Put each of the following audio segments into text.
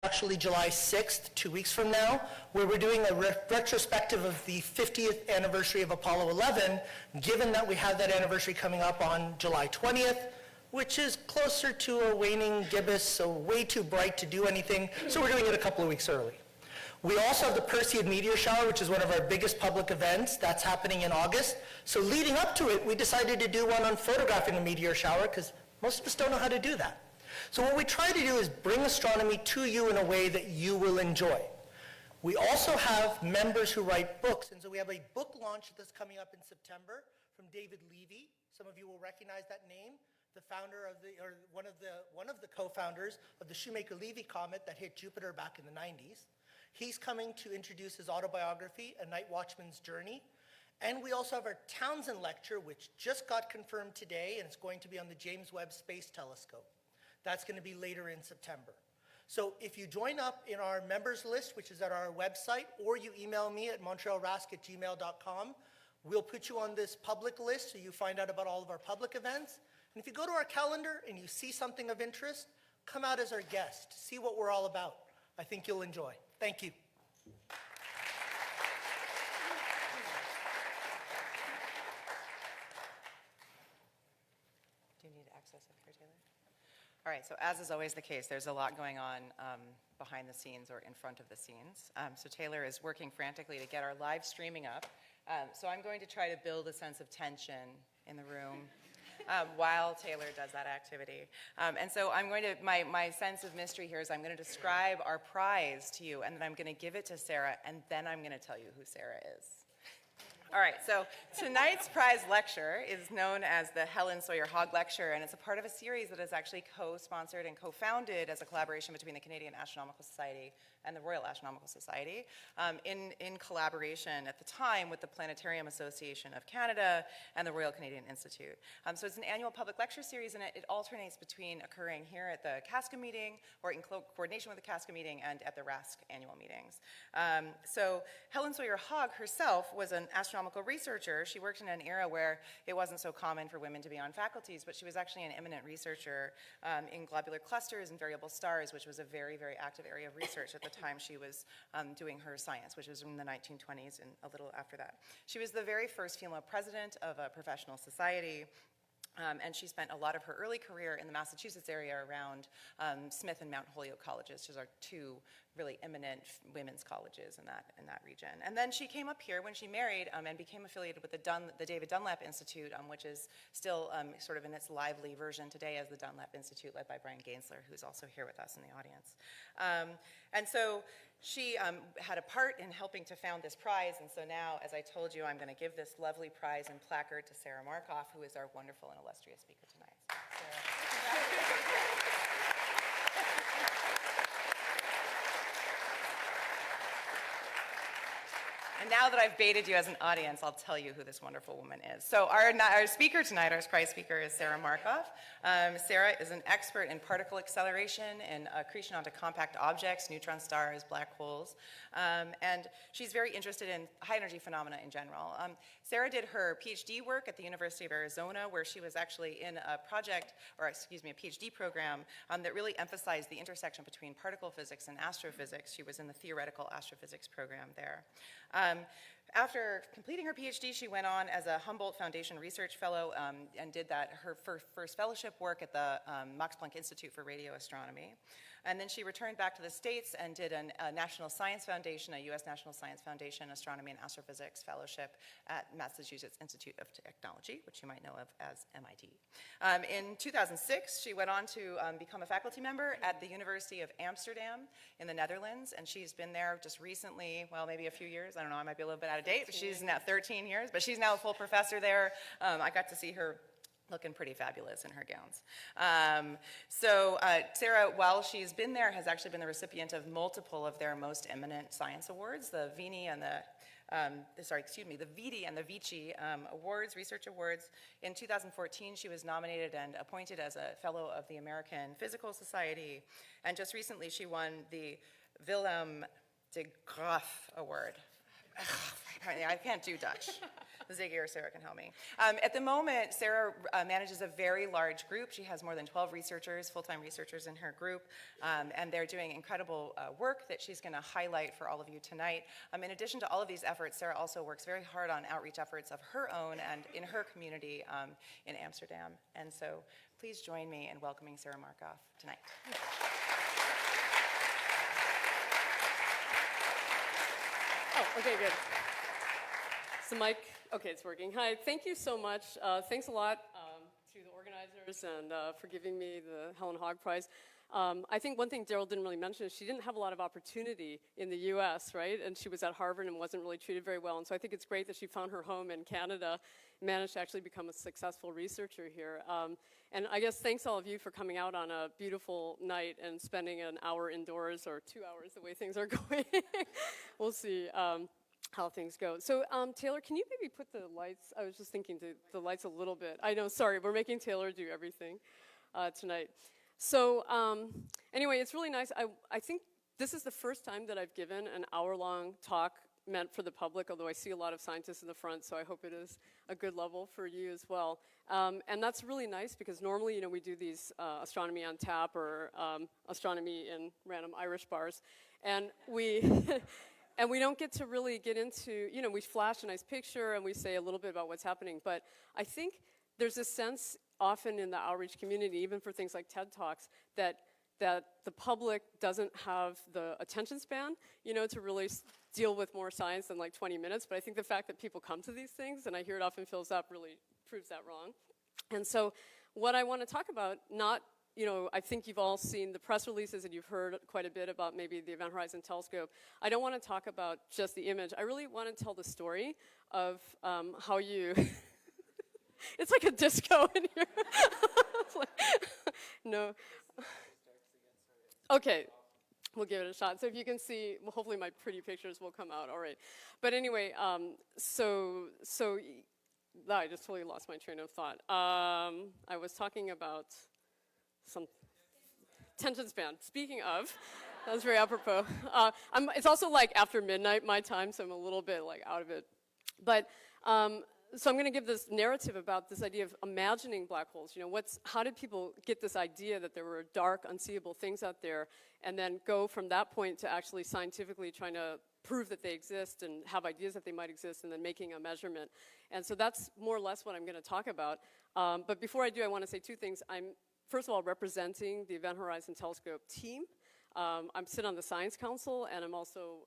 actually July 6th, 2 weeks from now, where we're doing a retrospective of the 50th anniversary of Apollo 11, given that we have that anniversary coming up on July 20th, which is closer to a waning gibbous, so way too bright to do anything, so we're doing it a couple of weeks early. We also have the Perseid meteor shower, which is one of our biggest public events. That's happening in August. So leading up to it, we decided to do one on photographing a meteor shower, because most of us don't know how to do that. So what we try to do is bring astronomy to you in a way that you will enjoy. We also have members who write books, and so we have a book launch that's coming up in September from David Levy. Some of you will recognize that name, the founder of or one of the co-founders of the Shoemaker-Levy comet that hit Jupiter back in the 90s. He's coming to introduce his autobiography, A Night Watchman's Journey. And we also have our Townsend Lecture, which just got confirmed today, and it's going to be on the James Webb Space Telescope. That's going to be later in September. So if you join up in our members list, which is at our website, or you email me at montrealrask@gmail.com, we'll put you on this public list so you find out about all of our public events. And if you go to our calendar and you see something of interest, come out as our guest. See what we're all about. I think you'll enjoy. Thank you. Do you need access up here, Taylor? All right, so as is always the case, there's a lot going on behind the scenes or in front of the scenes. So Taylor is working frantically to get our live streaming up. So I'm going to try to build a sense of tension in the room while Taylor does that activity. And so I'm going to, my sense of mystery here is I'm going to describe our prize to you, and then I'm going to give it to Sera, and then I'm going to tell you who Sera is. All right, so tonight's prize lecture is known as the Helen Sawyer Hogg Lecture, and it's a part of a series that is actually co-sponsored and co-founded as a collaboration between the Canadian Astronomical Society and the Royal Astronomical Society, in collaboration at the time with the Planetarium Association of Canada and the Royal Canadian Institute. So it's an annual public lecture series, and it alternates between occurring here at the CASCA meeting, or in coordination with the CASCA meeting, and at the RASC annual meetings. So Helen Sawyer Hogg herself was an astronomical researcher. She worked in an era where it wasn't so common for women to be on faculties, but she was actually an eminent researcher in globular clusters and variable stars, which was a very, very active area of research at the time she was doing her science, which was in the 1920s and a little after that. She was the very first female president of a professional society. And she spent a lot of her early career in the Massachusetts area around Smith and Mount Holyoke colleges, which are two really eminent women's colleges in that region. And then she came up here when she married and became affiliated with the David Dunlap Institute, which is still sort of in its lively version today as the Dunlap Institute, led by Brian Gainsler, who's also here with us in the audience. And so she had a part in helping to found this prize, and so now, as I told you, I'm going to give this lovely prize and placard to Sera Markoff, who is our wonderful and illustrious speaker tonight. Sera. And now that I've baited you as an audience, I'll tell you who this wonderful woman is. So our speaker tonight, our prize speaker, is Sera Markoff. Sera is an expert in particle acceleration and accretion onto compact objects, neutron stars, black holes. And she's very interested in high-energy phenomena in general. Sera did her PhD work at the University of Arizona, where she was actually in a project, or excuse me, a PhD program that really emphasized the intersection between particle physics and astrophysics. She was in the theoretical astrophysics program there. After completing her PhD, she went on as a Humboldt Foundation Research Fellow and did her first fellowship work at the Max Planck Institute for Radio Astronomy. And then she returned back to the States and did a National Science Foundation, a U.S. National Science Foundation Astronomy and Astrophysics Fellowship at Massachusetts Institute of Technology, which you might know of as MIT. In 2006, she went on to become a faculty member at the University of Amsterdam in the Netherlands, and she's been there just recently, well, maybe a few years. I don't know, I might be a little bit out of date, but she's now 13 years, but she's now a full professor there. I got to see her looking pretty fabulous in her gowns. Sera, while she's been there, has actually been the recipient of multiple of their most eminent science awards, the Vini and the Vidi and the Vici awards, research awards. In 2014, she was nominated and appointed as a fellow of the American Physical Society, and just recently she won the Willem de Graaf Award. I can't do Dutch. Ziggy or Sarah can help me. At the moment, Sera manages a very large group. She has more than 12 researchers, full-time researchers in her group, and they're doing incredible work that she's going to highlight for all of you tonight. In addition to all of these efforts, Sera also works very hard on outreach efforts of her own and in her community in Amsterdam. And so please join me in welcoming Sera Markoff tonight. Oh, okay, good. So Mike, okay, it's working. Hi, thank you so much. Thanks a lot to the organizers and for giving me the Helen Hogg Prize. I think one thing Daryl didn't really mention is she didn't have a lot of opportunity in the US, right? And she was at Harvard and wasn't really treated very well. And so I think it's great that she found her home in Canada, managed to actually become a successful researcher here. And I guess thanks all of you for coming out on a beautiful night and spending an hour indoors, or 2 hours the way things are going. We'll see how things go. So Taylor, can you maybe put the lights, I was just thinking the lights a little bit. I know, sorry, we're making Taylor do everything tonight. So anyway, it's really nice. I think this is the first time that I've given an hour-long talk meant for the public, although I see a lot of scientists in the front, so I hope it is a good level for you as well. And that's really nice because normally, you know, we do these astronomy on tap or astronomy in random Irish bars, and we and we don't get to really get into, you know, we flash a nice picture and we say a little bit about what's happening, but I think there's a sense often in the outreach community, even for things like TED Talks, that the public doesn't have the attention span, you know, to really deal with more science than like 20 minutes. But I think the fact that people come to these things, and I hear it often fills up, really proves that wrong. And so what I want to talk about, not, you know, I think you've all seen the press releases and you've heard quite a bit about maybe the Event Horizon Telescope. I don't want to talk about just the image. I really want to tell the story of how you... It's like a disco in here. Like, no. Okay, we'll give it a shot. So if you can see, well, hopefully my pretty pictures will come out. All right. But anyway, so I just totally lost my train of thought. I was talking about some attention span. Speaking of, that was very apropos. It's also like after midnight my time, so I'm a little bit like out of it. But so I'm going to give this narrative about this idea of imagining black holes. You know, how did people get this idea that there were dark, unseeable things out there, and then go from that point to actually scientifically trying to prove that they exist and have ideas that they might exist, and then making a measurement. And so that's more or less what I'm going to talk about. But before I do, I want to say two things. I'm, first of all, representing the Event Horizon Telescope team. I'm sit on the Science Council, and I'm also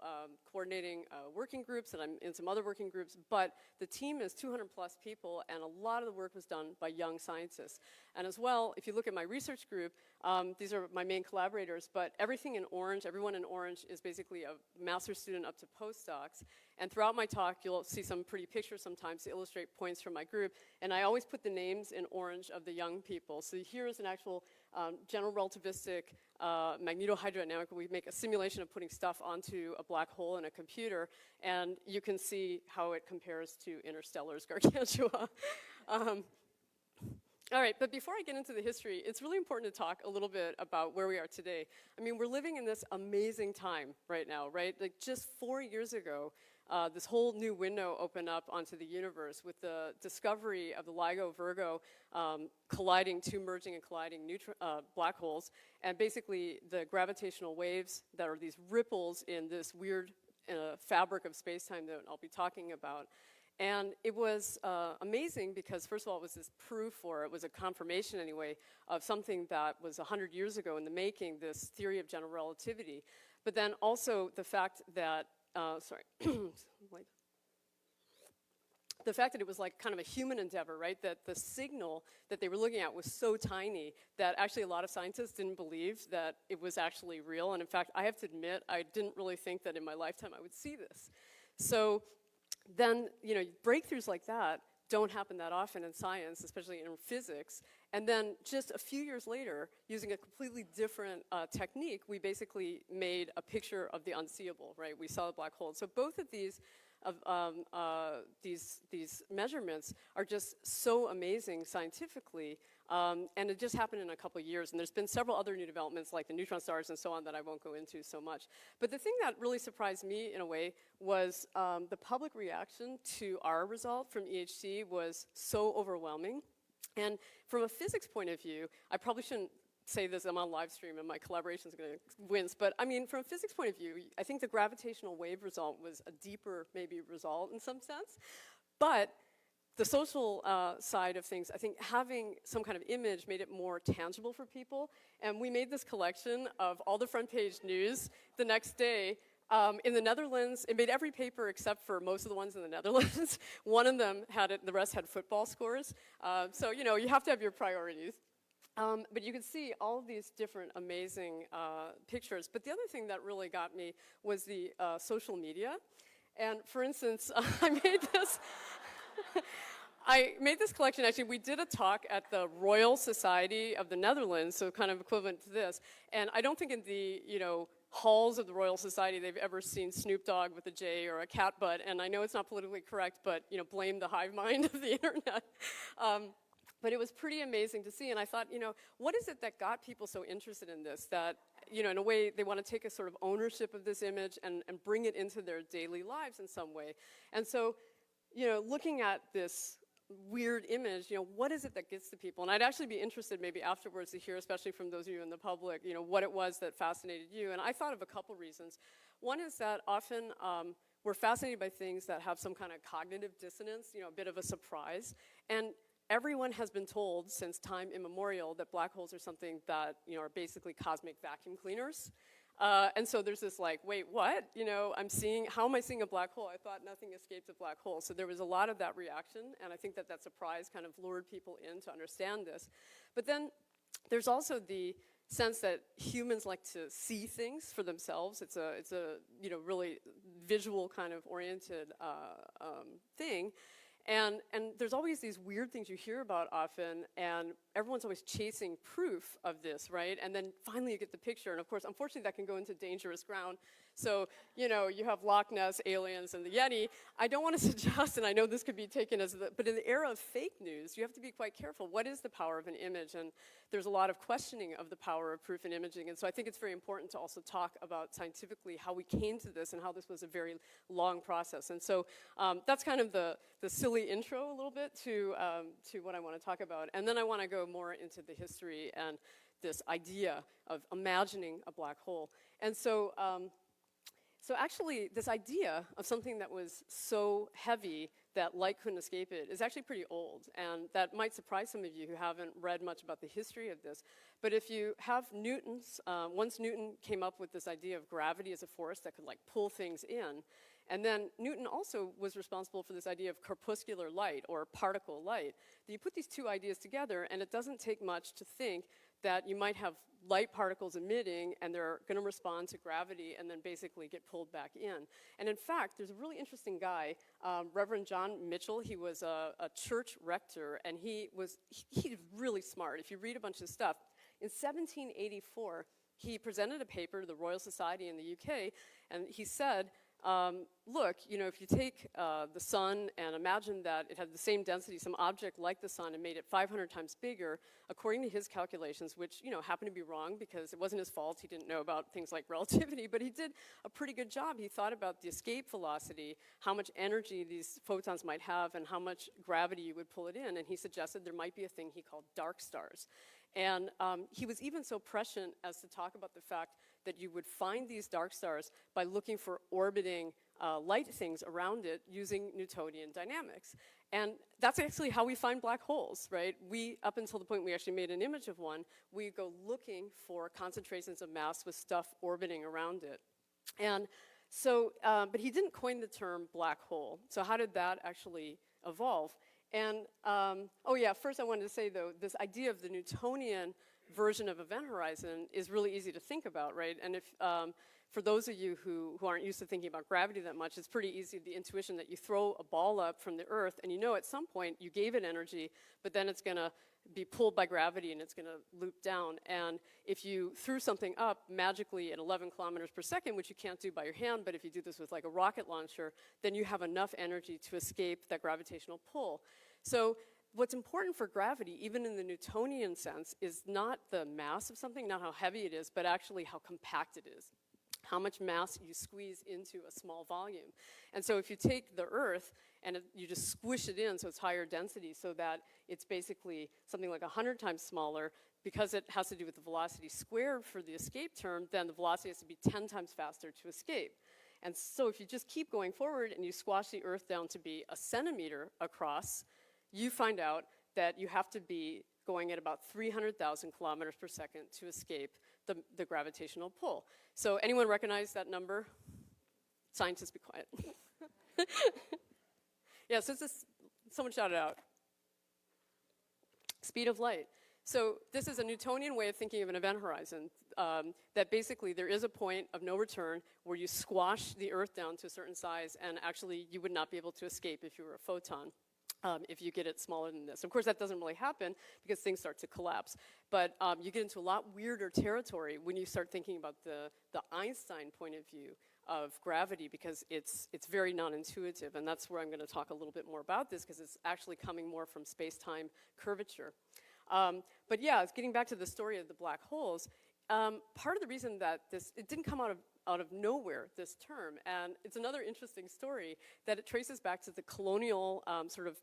coordinating working groups, and I'm in some other working groups, but the team is 200 plus people, and a lot of the work was done by young scientists. And as well, if you look at my research group, these are my main collaborators, but everything in orange, everyone in orange is basically a master's student up to postdocs. And throughout my talk, you'll see some pretty pictures sometimes to illustrate points from my group, and I always put the names in orange of the young people. So here is an actual general relativistic magnetohydrodynamic, where we make a simulation of putting stuff onto a black hole in a computer, and you can see how it compares to Interstellar's Gargantua. All right, but before I get into the history, it's really important to talk a little bit about where we are today. I mean, we're living in this amazing time right now, right? Like just 4 years ago, this whole new window opened up onto the universe with the discovery of the LIGO-Virgo two merging and colliding black holes, and basically the gravitational waves that are these ripples in this weird fabric of space-time that I'll be talking about. And it was amazing because, first of all, it was this proof, or it was a confirmation anyway, of something that was 100 years ago in the making, this theory of general relativity. But then also the fact that, the fact that it was like kind of a human endeavor, right? That the signal that they were looking at was so tiny that actually a lot of scientists didn't believe that it was actually real. And in fact, I have to admit, I didn't really think that in my lifetime I would see this. So then, you know, breakthroughs like that don't happen that often in science, especially in physics. And then just a few years later, using a completely different technique, we basically made a picture of the unseeable, right? We saw the black hole. So both of these measurements are just so amazing scientifically And it just happened in a couple of years. And there's been several other new developments like the neutron stars and so on that I won't go into so much. But the thing that really surprised me in a way was the public reaction to our result from EHC was so overwhelming. And from a physics point of view, I probably shouldn't say this, I'm on live stream and my collaboration's going to wince, but I mean, from a physics point of view, I think the gravitational wave result was a deeper, maybe, result in some sense. But the social side of things, I think having some kind of image made it more tangible for people. And we made this collection of all the front page news the next day. In the Netherlands, it made every paper except for most of the ones in the Netherlands. One of them had it, the rest had football scores. So, you know, you have to have your priorities. But you can see all of these different amazing pictures. But the other thing that really got me was the social media. And for instance, I made this collection. Actually, we did a talk at the Royal Society of the Netherlands, so kind of equivalent to this. And I don't think in the, you know, halls of the Royal Society they've ever seen Snoop Dogg with a J or a cat butt. And I know it's not politically correct, but, you know, blame the hive mind of the internet. But it was pretty amazing to see, and I thought, you know, what is it that got people so interested in this that, you know, in a way they want to take a sort of ownership of this image and bring it into their daily lives in some way. And so, you know, looking at this weird image, you know, what is it that gets to people? And I'd actually be interested maybe afterwards to hear, especially from those of you in the public, you know, what it was that fascinated you. And I thought of a couple reasons. One is that often we're fascinated by things that have some kind of cognitive dissonance, you know, a bit of a surprise. And everyone has been told since time immemorial that black holes are something that, you know, are basically cosmic vacuum cleaners. And so there's this like, wait, what? You know, how am I seeing a black hole? I thought nothing escapes a black hole. So there was a lot of that reaction, and I think that that surprise kind of lured people in to understand this. But then there's also the sense that humans like to see things for themselves. It's a you know, really visual kind of oriented thing. And there's always these weird things you hear about often, and everyone's always chasing proof of this, right? And then finally you get the picture, and of course, unfortunately, that can go into dangerous ground. So, you know, you have Loch Ness, aliens, and the Yeti. I don't want to suggest, and I know this could be taken as, but in the era of fake news, you have to be quite careful. What is the power of an image? And there's a lot of questioning of the power of proof in imaging, and so I think it's very important to also talk about scientifically how we came to this and how this was a very long process. And so that's kind of the silly intro a little bit to what I want to talk about. And then I want to go more into the history and this idea of imagining a black hole. And so, so actually, this idea of something that was so heavy that light couldn't escape it is actually pretty old, and that might surprise some of you who haven't read much about the history of this. But if you have Newton's, once Newton came up with this idea of gravity as a force that could like pull things in, and then Newton also was responsible for this idea of corpuscular light or particle light. You put these two ideas together, and it doesn't take much to think that you might have light particles emitting, and they're going to respond to gravity and then basically get pulled back in. And in fact, there's a really interesting guy, Reverend John Mitchell. He was a church rector, and he's really smart. If you read a bunch of stuff, in 1784, he presented a paper to the Royal Society in the UK, and he said, look, you know, if you take the sun and imagine that it had the same density, some object like the sun, and made it 500 times bigger, according to his calculations, which, you know, happened to be wrong because it wasn't his fault, he didn't know about things like relativity, but he did a pretty good job. He thought about the escape velocity, how much energy these photons might have, and how much gravity you would pull it in, and he suggested there might be a thing he called dark stars. And he was even so prescient as to talk about the fact that you would find these dark stars by looking for orbiting light things around it using Newtonian dynamics. And that's actually how we find black holes, right? We, up until the point we actually made an image of one, we go looking for concentrations of mass with stuff orbiting around it. And so, but he didn't coin the term black hole. So how did that actually evolve? And, oh yeah, first I wanted to say though, this idea of the Newtonian version of event horizon is really easy to think about, right? And if, for those of you who aren't used to thinking about gravity that much, it's pretty easy, the intuition that you throw a ball up from the Earth and you know at some point you gave it energy, but then it's gonna be pulled by gravity and it's gonna loop down. And if you threw something up magically at 11 kilometers per second, which you can't do by your hand, but if you do this with like a rocket launcher, then you have enough energy to escape that gravitational pull. So what's important for gravity, even in the Newtonian sense, is not the mass of something, not how heavy it is, but actually how compact it is. How much mass you squeeze into a small volume. And so if you take the Earth and you just squish it in so it's higher density so that it's basically something like 100 times smaller, because it has to do with the velocity squared for the escape term, then the velocity has to be 10 times faster to escape. And so if you just keep going forward and you squash the Earth down to be a centimeter across, you find out that you have to be going at about 300,000 kilometers per second to escape the gravitational pull. So anyone recognize that number? Scientists, be quiet. Yeah, so someone shout it out. Speed of light. So this is a Newtonian way of thinking of an event horizon, that basically there is a point of no return where you squash the Earth down to a certain size, and actually you would not be able to escape if you were a photon. If you get it smaller than this. Of course, that doesn't really happen because things start to collapse. But you get into a lot weirder territory when you start thinking about the Einstein point of view of gravity, because it's very non-intuitive. And that's where I'm going to talk a little bit more about this, because it's actually coming more from space-time curvature. But yeah, getting back to the story of the black holes, part of the reason that it didn't come out of nowhere, this term, and it's another interesting story that it traces back to the colonial sort of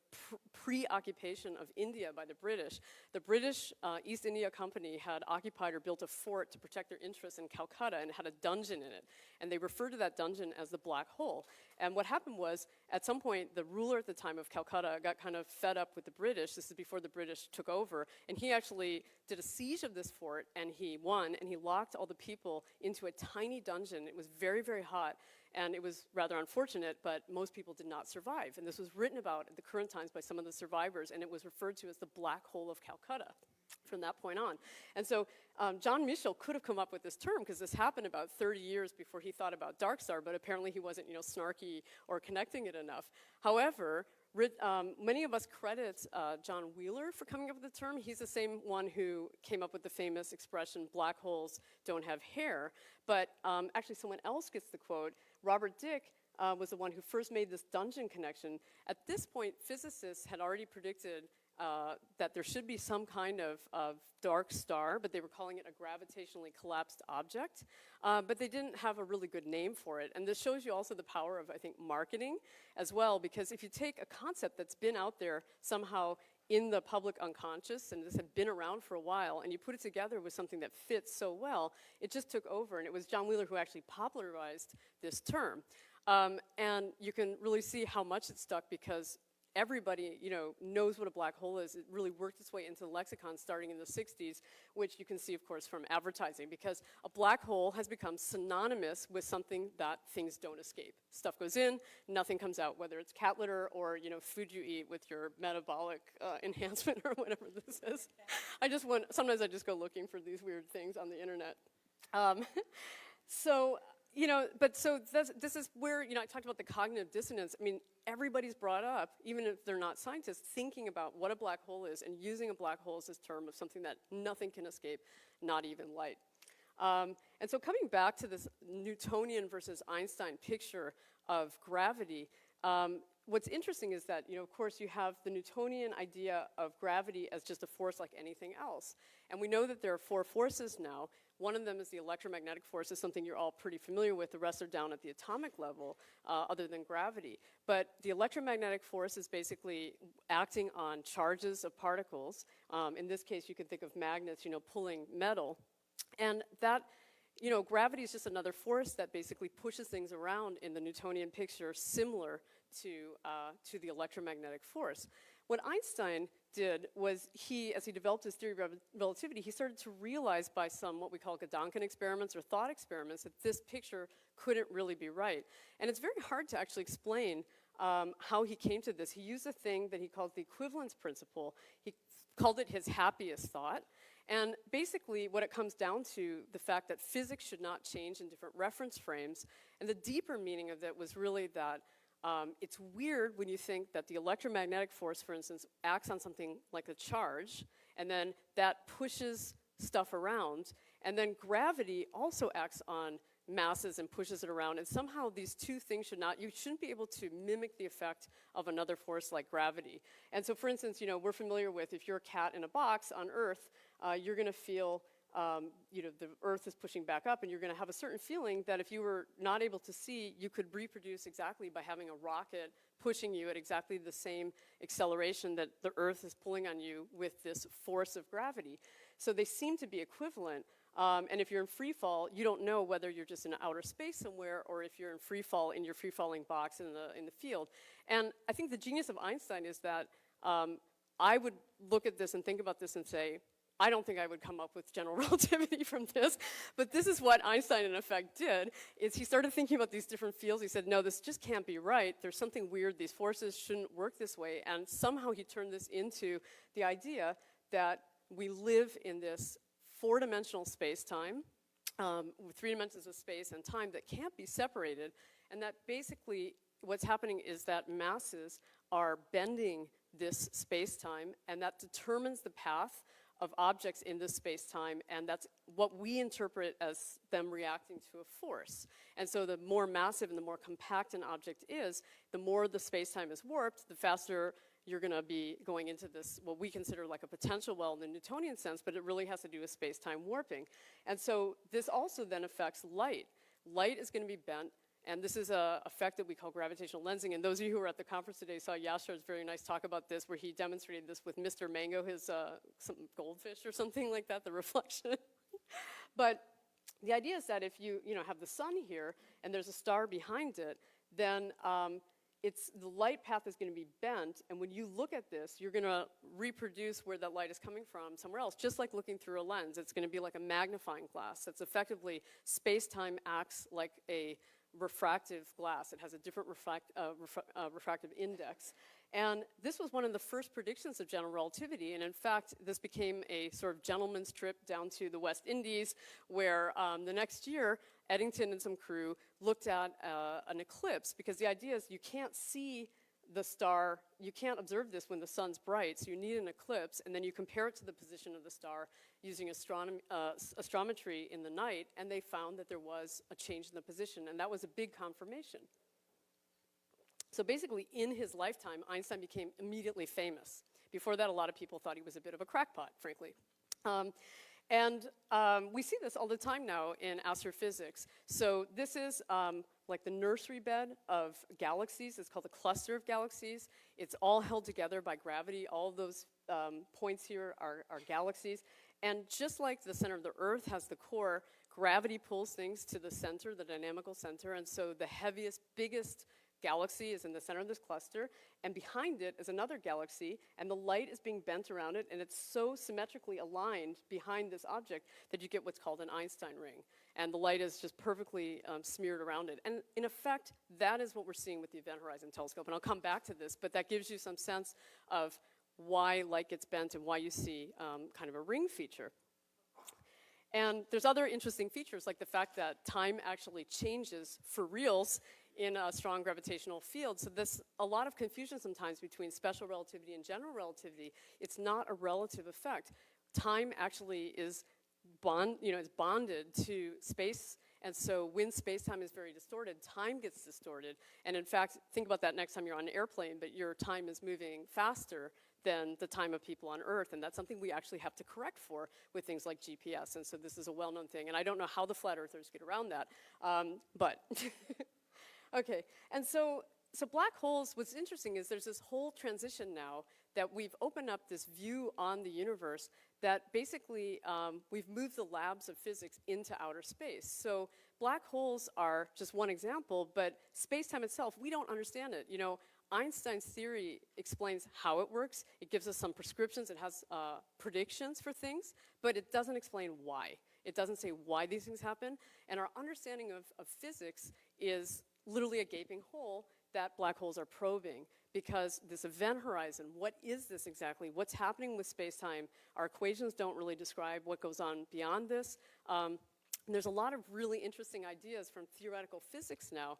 preoccupation of India by the British. The British East India Company had occupied or built a fort to protect their interests in Calcutta, and had a dungeon in it, and they referred to that dungeon as the black hole. And what happened was, at some point, the ruler at the time of Calcutta got kind of fed up with the British. This is before the British took over, and he actually did a siege of this fort, and he won, and he locked all the people into a tiny dungeon. It was very, very hot, and it was rather unfortunate, but most people did not survive. And this was written about at the current times by some of the survivors, and it was referred to as the black hole of Calcutta from that point on. And so John Michell could have come up with this term, because this happened about 30 years before he thought about dark star, but apparently he wasn't, snarky or connecting it enough. However, many of us credit John Wheeler for coming up with the term. He's the same one who came up with the famous expression, black holes don't have hair. But actually someone else gets the quote. Robert Dick was the one who first made this dungeon connection. At this point, physicists had already predicted that there should be some kind of dark star, but they were calling it a gravitationally collapsed object. But they didn't have a really good name for it. And this shows you also the power of, I think, marketing as well, because if you take a concept that's been out there somehow in the public unconscious, and this had been around for a while, and you put it together with something that fits so well, it just took over. And it was John Wheeler who actually popularized this term. And you can really see how much it stuck, because everybody, knows what a black hole is. It really worked its way into the lexicon starting in the 60s, which you can see, of course, from advertising, because a black hole has become synonymous with something that things don't escape. Stuff goes in, nothing comes out, whether it's cat litter or, food you eat with your metabolic enhancement or whatever this is. Sometimes I just go looking for these weird things on the internet. This is where, I talked about the cognitive dissonance. I mean, everybody's brought up, even if they're not scientists, thinking about what a black hole is and using a black hole as this term of something that nothing can escape, not even light. And so coming back to this Newtonian versus Einstein picture of gravity, what's interesting is that, of course, you have the Newtonian idea of gravity as just a force like anything else. And we know that there are 4 forces now. One of them is the electromagnetic force, is something you're all pretty familiar with. The rest are down at the atomic level, other than gravity. But the electromagnetic force is basically acting on charges of particles. In this case, you could think of magnets, pulling metal. And that, gravity is just another force that basically pushes things around in the Newtonian picture, similar to the electromagnetic force. What Einstein did was as he developed his theory of relativity, he started to realize by some what we call Gedanken experiments or thought experiments that this picture couldn't really be right. And it's very hard to actually explain how he came to this. He used a thing that he called the equivalence principle. He called it his happiest thought. And basically what it comes down to, the fact that physics should not change in different reference frames. And the deeper meaning of it was really that it's weird when you think that the electromagnetic force, for instance, acts on something like a charge, and then that pushes stuff around, and then gravity also acts on masses and pushes it around. And somehow these two things you shouldn't be able to mimic the effect of another force like gravity. And so for instance, we're familiar with if you're a cat in a box on Earth, you're going to feel the Earth is pushing back up, and you're going to have a certain feeling that if you were not able to see, you could reproduce exactly by having a rocket pushing you at exactly the same acceleration that the Earth is pulling on you with this force of gravity. So they seem to be equivalent. And if you're in free fall, you don't know whether you're just in outer space somewhere or if you're in free fall in your free falling box in the field. And I think the genius of Einstein is that I would look at this and think about this and say, I don't think I would come up with general relativity from this, but this is what Einstein in effect did, is he started thinking about these different fields. He said, no, this just can't be right. There's something weird. These forces shouldn't work this way. And somehow he turned this into the idea that we live in this four-dimensional space-time with three dimensions of space and time that can't be separated, and that basically what's happening is that masses are bending this space-time, and that determines the path of objects in this space-time, and that's what we interpret as them reacting to a force. And so the more massive and the more compact an object is, the more the space-time is warped, the faster you're going to be going into this, what we consider like a potential well in the Newtonian sense, but it really has to do with space-time warping. And so this also then affects light. Light is going to be bent, and this is an effect that we call gravitational lensing. And those of you who were at the conference today saw Yashar's very nice talk about this, where he demonstrated this with Mr. Mango, his some goldfish or something like that, the reflection. But the idea is that if you have the sun here and there's a star behind it, then the light path is going to be bent, and when you look at this, you're going to reproduce where that light is coming from somewhere else, just like looking through a lens. It's going to be like a magnifying glass. That's effectively space-time acts like a refractive glass. It has a different refractive index. And this was one of the first predictions of general relativity, and in fact, this became a sort of gentleman's trip down to the West Indies, where the next year, Eddington and some crew looked at an eclipse, because the idea is you can't see the star, you can't observe this when the sun's bright, so you need an eclipse, and then you compare it to the position of the star using astrometry in the night, and they found that there was a change in the position, and that was a big confirmation. So basically, in his lifetime, Einstein became immediately famous. Before that, a lot of people thought he was a bit of a crackpot, frankly. We see this all the time now in astrophysics. So this is like the nursery bed of galaxies. It's called a cluster of galaxies. It's all held together by gravity. All of those points here are galaxies. And just like the center of the Earth has the core, gravity pulls things to the center, the dynamical center. And so the heaviest, biggest galaxy is in the center of this cluster, and behind it is another galaxy, and the light is being bent around it, and it's so symmetrically aligned behind this object that you get what's called an Einstein ring. And the light is just perfectly smeared around it. And in effect, that is what we're seeing with the Event Horizon Telescope. And I'll come back to this, but that gives you some sense of why light gets bent and why you see kind of a ring feature. And there's other interesting features, like the fact that time actually changes for reals in a strong gravitational field. So there's a lot of confusion sometimes between special relativity and general relativity. It's not a relative effect. Time actually is bonded to space, and so when space-time is very distorted, time gets distorted. And in fact, think about that next time you're on an airplane, but your time is moving faster than the time of people on Earth, and that's something we actually have to correct for with things like GPS, and so this is a well-known thing, and I don't know how the flat earthers get around that, but okay, and so black holes, what's interesting is there's this whole transition now that we've opened up this view on the universe that basically we've moved the labs of physics into outer space. So black holes are just one example, but space-time itself, we don't understand it. Einstein's theory explains how it works. It gives us some prescriptions. It has predictions for things, but it doesn't explain why. It doesn't say why these things happen. And our understanding of physics is literally a gaping hole that black holes are probing, because this event horizon, what is this exactly? What's happening with space-time? Our equations don't really describe what goes on beyond this. And there's a lot of really interesting ideas from theoretical physics now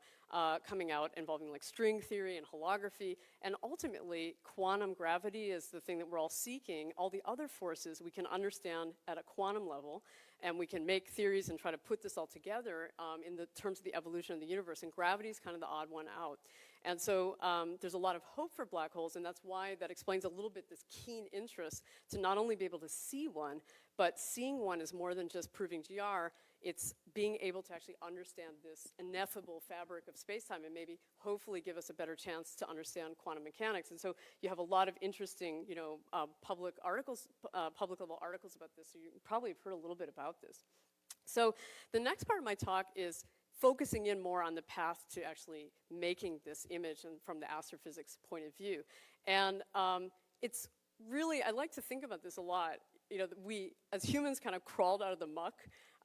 coming out involving like string theory and holography, and ultimately quantum gravity is the thing that we're all seeking. All the other forces we can understand at a quantum level, and we can make theories and try to put this all together in the terms of the evolution of the universe, and gravity is kind of the odd one out. And so there's a lot of hope for black holes, and that's why that explains a little bit this keen interest to not only be able to see one, but seeing one is more than just proving GR. It's being able to actually understand this ineffable fabric of space-time and maybe hopefully give us a better chance to understand quantum mechanics. And so you have a lot of interesting, public level articles about this, so you probably have heard a little bit about this. So the next part of my talk is focusing in more on the path to actually making this image and from the astrophysics point of view. And it's really, I like to think about this a lot. We, as humans, kind of crawled out of the muck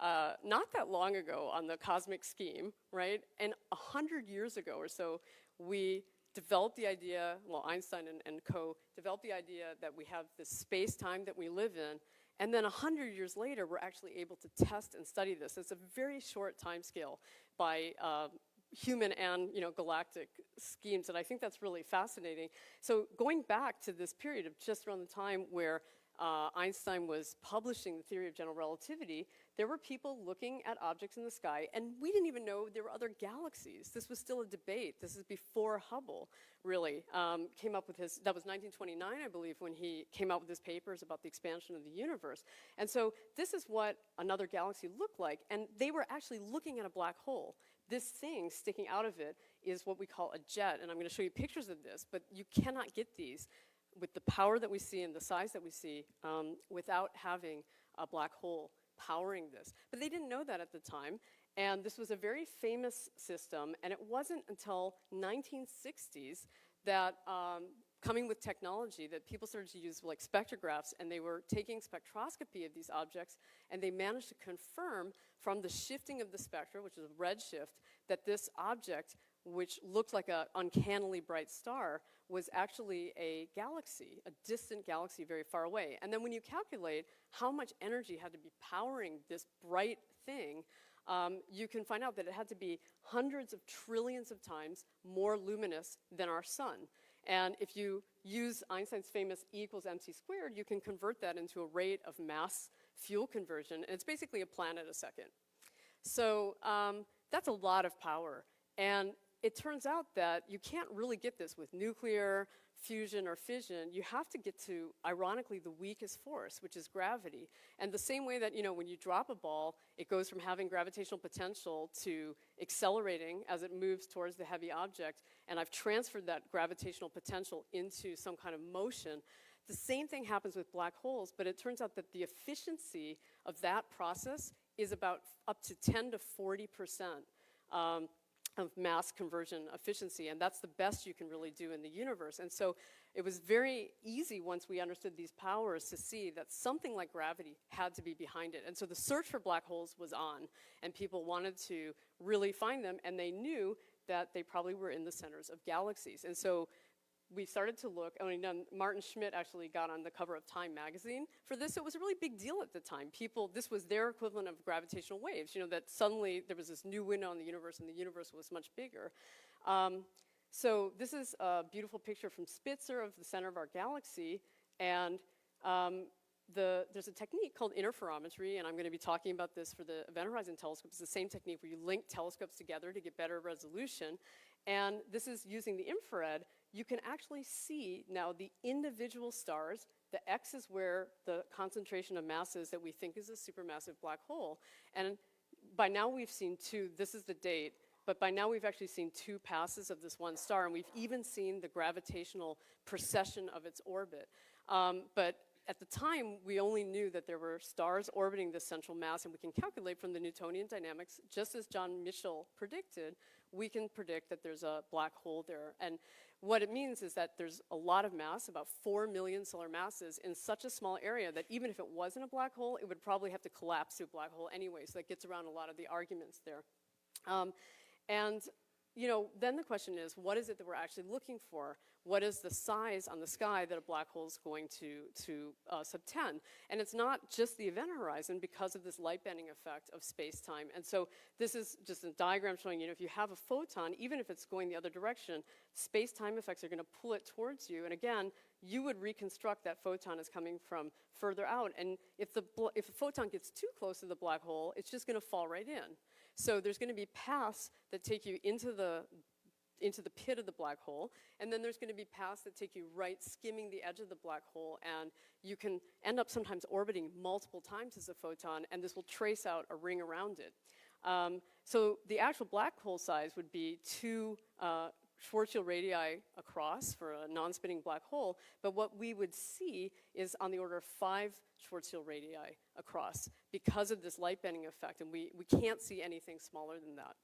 not that long ago on the cosmic scheme, right? And 100 years ago or so, we developed the idea, well, Einstein and co. developed the idea that we have this space-time that we live in, and then 100 years later, we're actually able to test and study this. It's a very short time scale by human and galactic schemes, and I think that's really fascinating. So going back to this period of just around the time where Einstein was publishing the theory of general relativity, there were people looking at objects in the sky, and we didn't even know there were other galaxies. This was still a debate. This is before Hubble, really, came up with his, that was 1929, I believe, when he came out with his papers about the expansion of the universe. And so this is what another galaxy looked like, and they were actually looking at a black hole. This thing sticking out of it is what we call a jet, and I'm going to show you pictures of this, but you cannot get these with the power that we see and the size that we see without having a black hole powering this. But they didn't know that at the time, and this was a very famous system, and it wasn't until 1960s that coming with technology that people started to use like spectrographs, and they were taking spectroscopy of these objects, and they managed to confirm from the shifting of the spectra, which is redshift, that this object, which looked like an uncannily bright star, was actually a galaxy, a distant galaxy very far away. And then when you calculate how much energy had to be powering this bright thing, you can find out that it had to be hundreds of trillions of times more luminous than our sun. And if you use Einstein's famous E equals mc squared, you can convert that into a rate of mass fuel conversion, and it's basically a planet a second. So that's a lot of power. And it turns out that you can't really get this with nuclear fusion or fission. You have to get to, ironically, the weakest force, which is gravity. And the same way that, when you drop a ball, it goes from having gravitational potential to accelerating as it moves towards the heavy object, and I've transferred that gravitational potential into some kind of motion. The same thing happens with black holes, but it turns out that the efficiency of that process is about up to 10 to 40% of mass conversion efficiency, and that's the best you can really do in the universe. And so it was very easy once we understood these powers to see that something like gravity had to be behind it. And so the search for black holes was on, and people wanted to really find them, and they knew that they probably were in the centers of galaxies. And so we started to look, Martin Schmidt actually got on the cover of Time magazine for this. It was a really big deal at the time. This was their equivalent of gravitational waves, that suddenly there was this new window on the universe, and the universe was much bigger. So this is a beautiful picture from Spitzer of the center of our galaxy, and there's a technique called interferometry, and I'm going to be talking about this for the Event Horizon Telescope. It's the same technique where you link telescopes together to get better resolution, and this is using the infrared. You can actually see now the individual stars. The X is where the concentration of mass is that we think is a supermassive black hole. And by now we've seen two, this is the date, but by now we've actually seen two passes of this one star, and we've even seen the gravitational precession of its orbit. But at the time, we only knew that there were stars orbiting this central mass, and we can calculate from the Newtonian dynamics, just as John Michell predicted, we can predict that there's a black hole there. And what it means is that there's a lot of mass, about 4 million solar masses, in such a small area that even if it wasn't a black hole, it would probably have to collapse to a black hole anyway, so that gets around a lot of the arguments there. And then the question is, what is it that we're actually looking for? What is the size on the sky that a black hole is going to subtend? And it's not just the event horizon because of this light bending effect of space-time. And so this is just a diagram showing, if you have a photon, even if it's going the other direction, space-time effects are going to pull it towards you. And again, you would reconstruct that photon as coming from further out. And if the photon gets too close to the black hole, it's just going to fall right in. So there's going to be paths that take you into the pit of the black hole, and then there's going to be paths that take you right skimming the edge of the black hole, and you can end up sometimes orbiting multiple times as a photon, and this will trace out a ring around it. So the actual black hole size would be 2 Schwarzschild radii across for a non-spinning black hole, but what we would see is on the order of 5 Schwarzschild radii across because of this light bending effect, and we can't see anything smaller than that.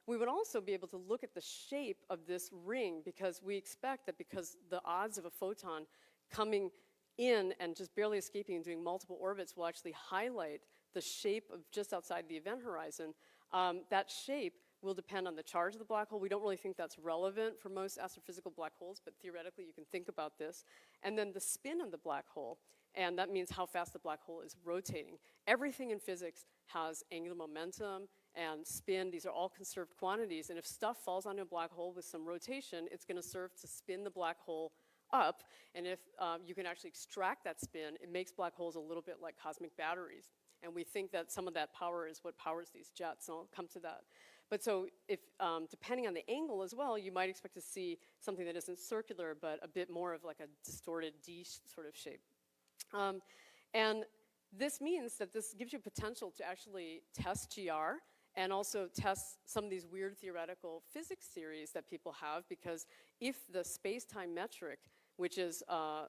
We would also be able to look at the shape of this ring because we expect that because the odds of a photon coming in and just barely escaping and doing multiple orbits will actually highlight the shape of just outside the event horizon. That shape will depend on the charge of the black hole. We don't really think that's relevant for most astrophysical black holes, but theoretically you can think about this. And then the spin of the black hole, and that means how fast the black hole is rotating. Everything in physics has angular momentum and spin. These are all conserved quantities, and if stuff falls onto a black hole with some rotation, it's going to serve to spin the black hole up, and if you can actually extract that spin, it makes black holes a little bit like cosmic batteries. And we think that some of that power is what powers these jets, and I'll come to that. But so if, depending on the angle as well, you might expect to see something that isn't circular, but a bit more of like a distorted D sort of shape. And this means that this gives you potential to actually test GR and also test some of these weird theoretical physics theories that people have, because if the space-time metric, which is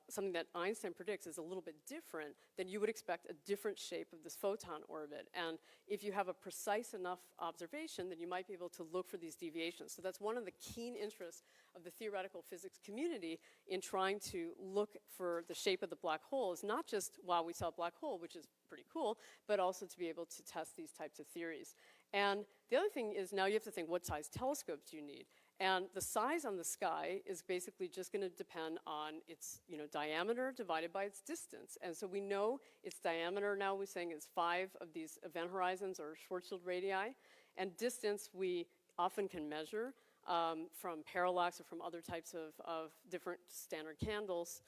something that Einstein predicts is a little bit different, then you would expect a different shape of this photon orbit. And if you have a precise enough observation, then you might be able to look for these deviations. So that's one of the keen interests of the theoretical physics community in trying to look for the shape of the black hole, is not just, wow, we saw a black hole, which is pretty cool, but also to be able to test these types of theories. And the other thing is now you have to think, what size telescopes do you need? And the size on the sky is basically just going to depend on its diameter divided by its distance. And so we know its diameter now, we're saying, is 5 of these event horizons or Schwarzschild radii. And distance we often can measure from parallax or from other types of different standard candles.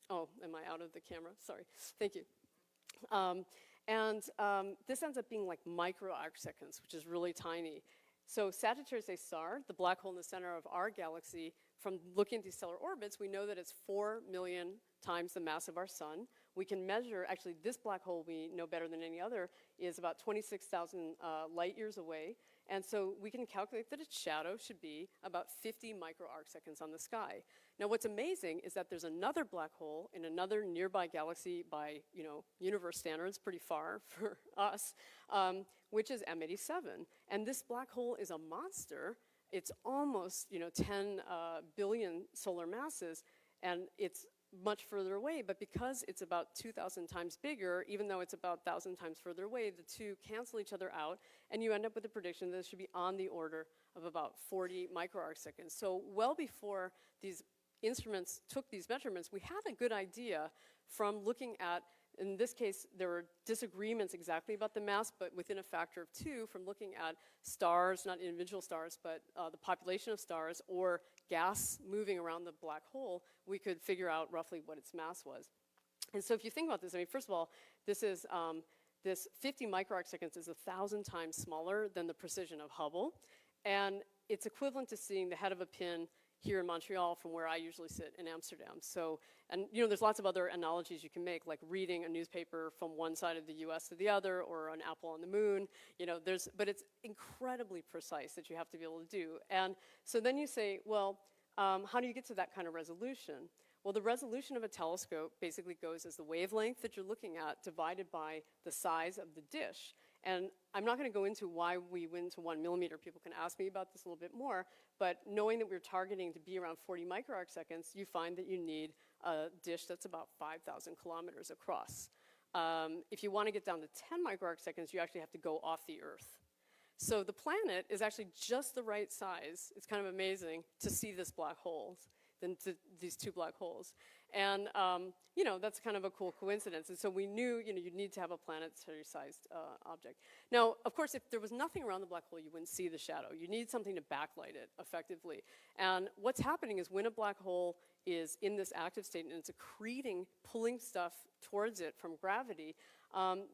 Oh, am I out of the camera? Sorry. Thank you. This ends up being like micro arcseconds, which is really tiny. So Sagittarius A star, the black hole in the center of our galaxy, from looking at these stellar orbits, we know that it's 4 million times the mass of our sun. We can measure, actually this black hole we know better than any other is about 26,000 light years away. And so we can calculate that its shadow should be about 50 micro arcseconds on the sky. Now what's amazing is that there's another black hole in another nearby galaxy by universe standards, pretty far for us, which is M87. And this black hole is a monster. It's almost 10 billion solar masses, and it's much further away, but because it's about 2,000 times bigger, even though it's about 1,000 times further away, the two cancel each other out, and you end up with a prediction that it should be on the order of about 40 microarcseconds. So well before these instruments took these measurements, we had a good idea from looking at, in this case, there were disagreements exactly about the mass, but within a factor of 2 from looking at stars, not individual stars, but the population of stars or gas moving around the black hole, we could figure out roughly what its mass was. And so if you think about this, I mean, first of all, this is this 50 microarcseconds is 1,000 times smaller than the precision of Hubble, and it's equivalent to seeing the head of a pin here in Montreal from where I usually sit in Amsterdam. So, and there's lots of other analogies you can make, like reading a newspaper from one side of the US to the other, or an apple on the moon, but it's incredibly precise that you have to be able to do. And so then you say, well, how do you get to that kind of resolution? Well, the resolution of a telescope basically goes as the wavelength that you're looking at divided by the size of the dish. And I'm not going to go into why we went to 1 millimeter. People can ask me about this a little bit more. But knowing that we're targeting to be around 40 microarcseconds, you find that you need a dish that's about 5,000 kilometers across. If you want to get down to 10 microarcseconds, you actually have to go off the Earth. So the planet is actually just the right size, it's kind of amazing, to see this black hole, these two black holes. And, you know, that's kind of a cool coincidence. And so we knew, you know, you'd need to have a planetary-sized object. Now, of course, if there was nothing around the black hole, you wouldn't see the shadow. You need something to backlight it effectively. And what's happening is when a black hole is in this active state and it's accreting, pulling stuff towards it from gravity,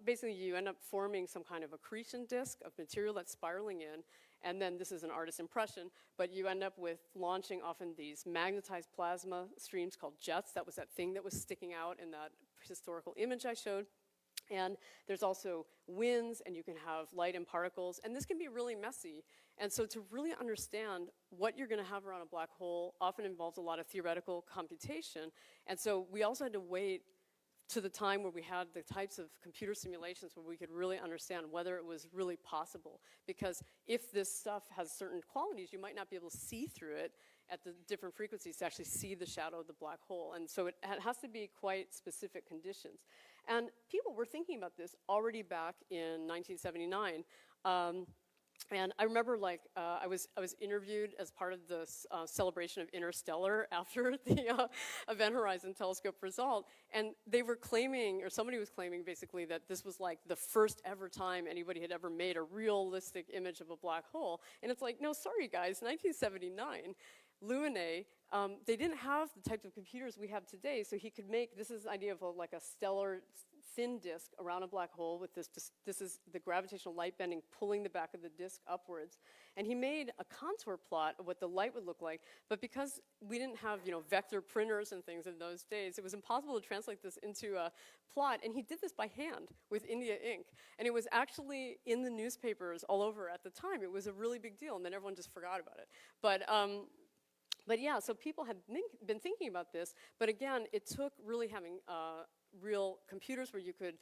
basically you end up forming some kind of accretion disk of material that's spiraling in, and then this is an artist's impression, but you end up with launching often these magnetized plasma streams called jets. That was that thing that was sticking out in that historical image I showed. And there's also winds, and you can have light and particles, and this can be really messy. And so to really understand what you're going to have around a black hole often involves a lot of theoretical computation. And so we also had to wait to the time where we had the types of computer simulations where we could really understand whether it was really possible. Because if this stuff has certain qualities, you might not be able to see through it at the different frequencies to actually see the shadow of the black hole. And so it has to be quite specific conditions. And people were thinking about this already back in 1979. And I remember, like, I was interviewed as part of the celebration of Interstellar after the Event Horizon Telescope result, and they were claiming, or somebody was claiming basically, that this was like the first ever time anybody had ever made a realistic image of a black hole. And it's like, no, sorry guys, 1979, Luminet, they didn't have the types of computers we have today, so he could make, this is the idea of like a stellar thin disk around a black hole with this is the gravitational light bending pulling the back of the disk upwards. And he made a contour plot of what the light would look like, but because we didn't have, you know, vector printers and things in those days, it was impossible to translate this into a plot, and he did this by hand with India ink. And it was actually in the newspapers all over at the time. It was a really big deal, and then everyone just forgot about it. But yeah, so people had been thinking about this, but again, it took really having real computers where you could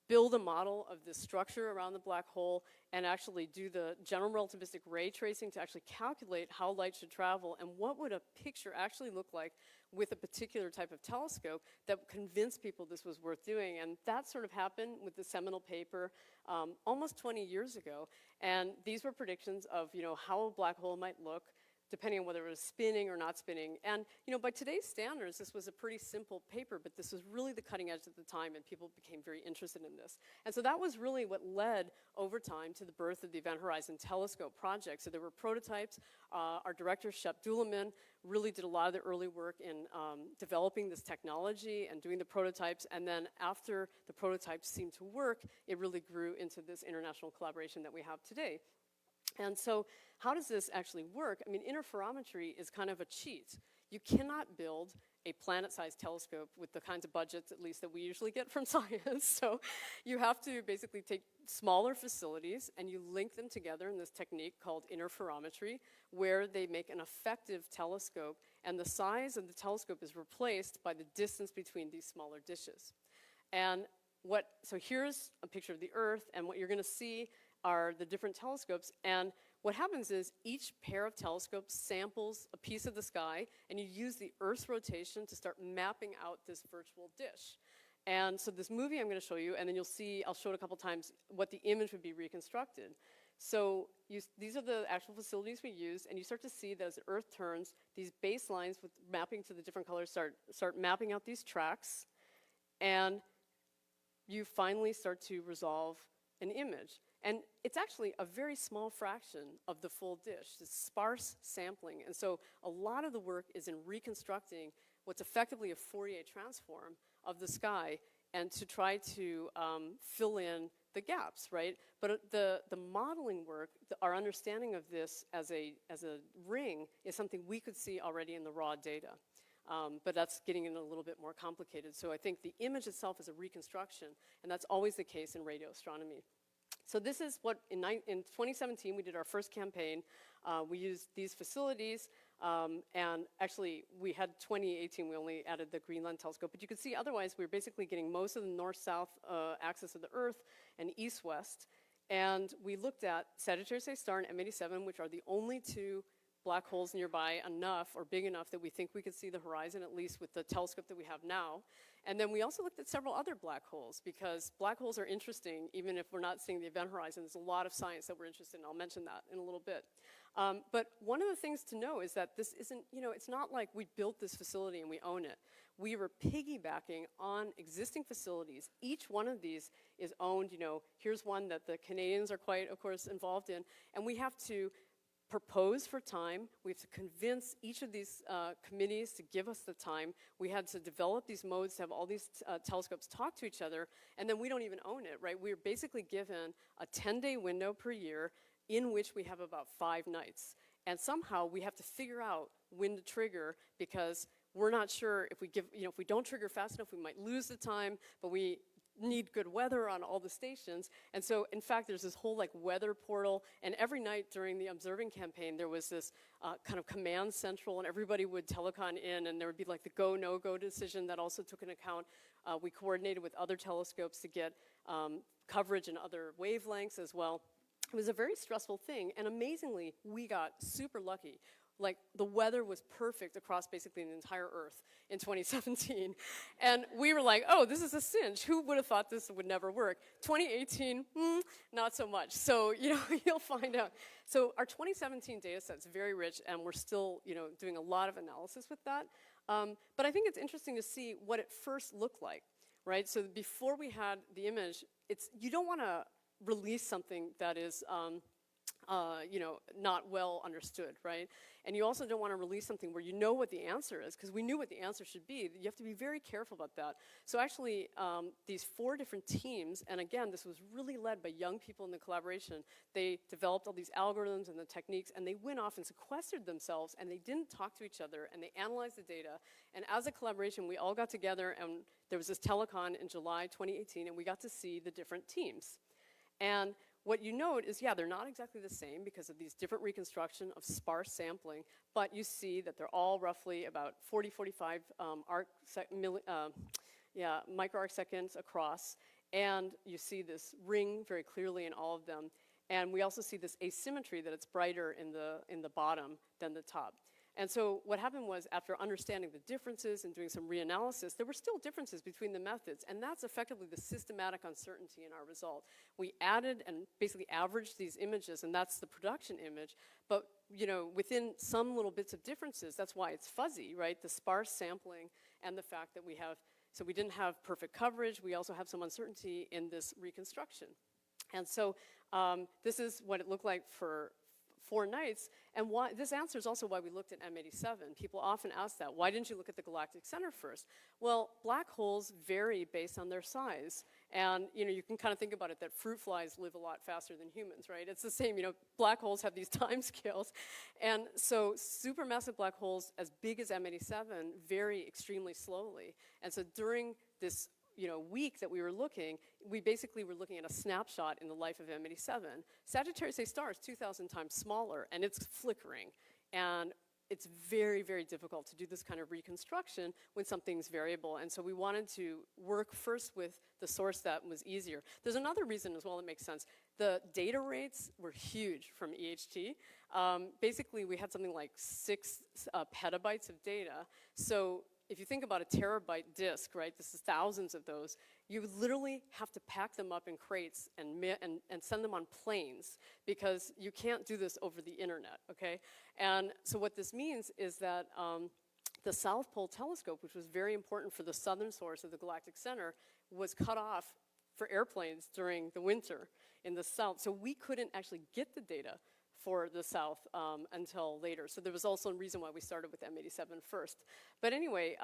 build a model of this structure around the black hole and actually do the general relativistic ray tracing to actually calculate how light should travel and what would a picture actually look like with a particular type of telescope that would convince people this was worth doing. And that sort of happened with the seminal paper almost 20 years ago. And these were predictions of, you know, how a black hole might look, depending on whether it was spinning or not spinning. And, you know, by today's standards, this was a pretty simple paper, but this was really the cutting edge at the time, and people became very interested in this. And so that was really what led, over time, to the birth of the Event Horizon Telescope project. So there were prototypes. Our director, Shep Duleman, really did a lot of the early work in developing this technology and doing the prototypes. And then after the prototypes seemed to work, it really grew into this international collaboration that we have today. And so how does this actually work? I mean, interferometry is kind of a cheat. You cannot build a planet-sized telescope with the kinds of budgets, at least, that we usually get from science. So you have to basically take smaller facilities and you link them together in this technique called interferometry, where they make an effective telescope, and the size of the telescope is replaced by the distance between these smaller dishes. And so here's a picture of the Earth, and what you're going to see are the different telescopes, and what happens is each pair of telescopes samples a piece of the sky, and you use the Earth's rotation to start mapping out this virtual dish. And so this movie I'm going to show you, and then you'll see, I'll show it a couple times, what the image would be reconstructed. So these are the actual facilities we use, and you start to see that as the Earth turns, these baselines with mapping to the different colors start mapping out these tracks, and you finally start to resolve an image. And it's actually a very small fraction of the full dish. It's sparse sampling. And so a lot of the work is in reconstructing what's effectively a Fourier transform of the sky and to try to fill in the gaps, right? But the modeling work, our understanding of this as a ring is something we could see already in the raw data. But that's getting in a little bit more complicated. So I think the image itself is a reconstruction, and that's always the case in radio astronomy. So this is what, in 2017, we did our first campaign. We used these facilities, and actually, we had 2018, we only added the Greenland telescope. But you can see otherwise, we were basically getting most of the north-south axis of the Earth and east-west. And we looked at Sagittarius A star and M87, which are the only two black holes nearby enough or big enough that we think we could see the horizon, at least with the telescope that we have now. And then we also looked at several other black holes, because black holes are interesting even if we're not seeing the event horizon. There's a lot of science that we're interested in. I'll mention that in a little bit. But one of the things to know is that this isn't, it's not like we built this facility and we own it. We were piggybacking on existing facilities. Each one of these is owned, here's one that the Canadians are quite, of course, involved in. And we have to propose for time. We have to convince each of these committees to give us the time. We had to develop these modes to have all these telescopes talk to each other, and then we don't even own it, right? We're basically given a 10-day window per year in which we have about 5 nights. And somehow we have to figure out when to trigger, because we're not sure if we if we don't trigger fast enough, we might lose the time, but we need good weather on all the stations. And so, in fact, there's this whole weather portal, and every night during the observing campaign, there was this kind of command central, and everybody would telecon in, and there would be the go, no-go decision that also took into account. We coordinated with other telescopes to get coverage in other wavelengths as well. It was a very stressful thing, and amazingly, we got super lucky. The weather was perfect across basically the entire Earth in 2017. And we were like, oh, this is a cinch. Who would have thought this would never work? 2018, not so much. So, you'll find out. So our 2017 data set's very rich, and we're still, doing a lot of analysis with that. But I think it's interesting to see what it first looked like, right? So before we had the image, you don't want to release something that is not well understood, right? And you also don't want to release something where you know what the answer is, because we knew what the answer should be. You have to be very careful about that. So actually, these 4 different teams, and again, this was really led by young people in the collaboration. They developed all these algorithms and the techniques, and they went off and sequestered themselves, and they didn't talk to each other, and they analyzed the data. And as a collaboration, we all got together, and there was this telecon in July 2018, and we got to see the different teams. And what you note is, they're not exactly the same because of these different reconstruction of sparse sampling, but you see that they're all roughly about 40, 45 microarc seconds across, and you see this ring very clearly in all of them. And we also see this asymmetry, that it's brighter in the bottom than the top. And so what happened was, after understanding the differences and doing some reanalysis, there were still differences between the methods, and that's effectively the systematic uncertainty in our result. We added and basically averaged these images, and that's the production image, but within some little bits of differences, that's why it's fuzzy, right? The sparse sampling and the fact that so we didn't have perfect coverage, we also have some uncertainty in this reconstruction. And so this is what it looked like for 4 nights, and this answers also why we looked at M87. People often ask that, why didn't you look at the galactic center first? Well, black holes vary based on their size, and you can kind of think about it that fruit flies live a lot faster than humans, right? It's the same, black holes have these time scales, and so supermassive black holes as big as M87 vary extremely slowly, and so during this week that we were looking, we basically were looking at a snapshot in the life of M87. Sagittarius A star is 2,000 times smaller, and it's flickering. And it's very, very difficult to do this kind of reconstruction when something's variable. And so we wanted to work first with the source that was easier. There's another reason as well that makes sense. The data rates were huge from EHT. Basically, we had something like 6 petabytes of data. So if you think about a terabyte disk, right, this is thousands of those, you would literally have to pack them up in crates and send them on planes, because you can't do this over the internet, okay? And so what this means is that the South Pole Telescope, which was very important for the southern source of the galactic center, was cut off for airplanes during the winter in the south. So we couldn't actually get the data for the south until later. So there was also a reason why we started with M87 first. But anyway,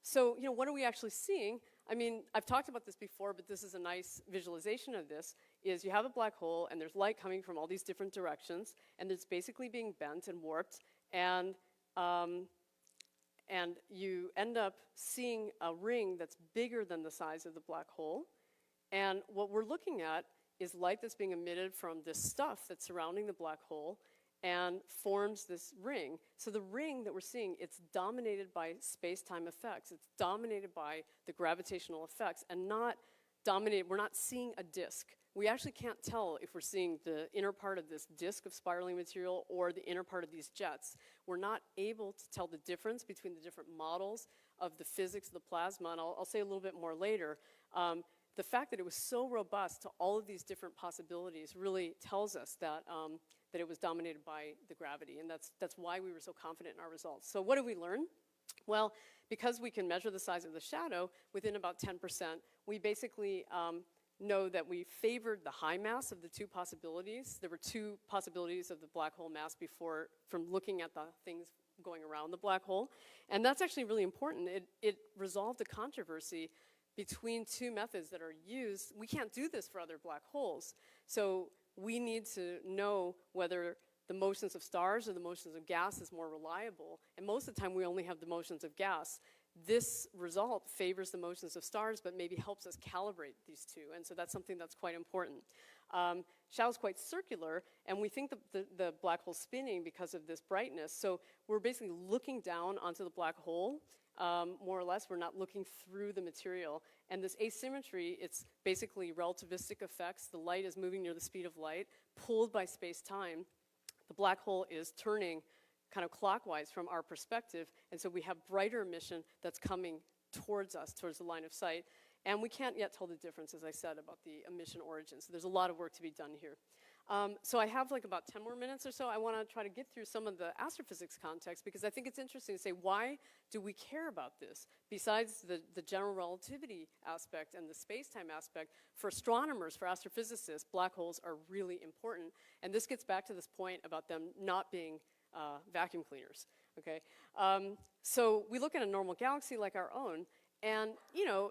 so what are we actually seeing? I mean, I've talked about this before, but this is a nice visualization of this, is you have a black hole, and there's light coming from all these different directions, and it's basically being bent and warped, and you end up seeing a ring that's bigger than the size of the black hole. And what we're looking at is light that's being emitted from this stuff that's surrounding the black hole and forms this ring. So the ring that we're seeing, it's dominated by space-time effects. It's dominated by the gravitational effects, and not dominated, we're not seeing a disk. we actually can't tell if we're seeing the inner part of this disk of spiraling material or the inner part of these jets. We're not able to tell the difference between the different models of the physics of the plasma, and I'll say a little bit more later. The fact that it was so robust to all of these different possibilities really tells us that, that it was dominated by the gravity, and that's why we were so confident in our results. So what did we learn? Well, because we can measure the size of the shadow within about 10%, we basically know that we favored the high mass of the two possibilities. There were two possibilities of the black hole mass before, from looking at the things going around the black hole. And that's actually really important. It resolved a controversy between two methods that are used. We can't do this for other black holes. So we need to know whether the motions of stars or the motions of gas is more reliable. And most of the time we only have the motions of gas. This result favors the motions of stars, but maybe helps us calibrate these two. And so that's something that's quite important. Shadow's quite circular, and we think the black hole's spinning because of this brightness. So we're basically looking down onto the black hole, more or less. We're not looking through the material. And this asymmetry, it's basically relativistic effects. The light is moving near the speed of light, pulled by space-time. The black hole is turning kind of clockwise from our perspective, and so we have brighter emission that's coming towards us, towards the line of sight, and we can't yet tell the difference, as I said, about the emission origin, so there's a lot of work to be done here. So I have like about 10 more minutes or so. I want to try to get through some of the astrophysics context, because I think it's interesting to say, why do we care about this? Besides the general relativity aspect and the space-time aspect, for astronomers, for astrophysicists, black holes are really important, and this gets back to this point about them not being vacuum cleaners, okay? So we look at a normal galaxy like our own, and, you know,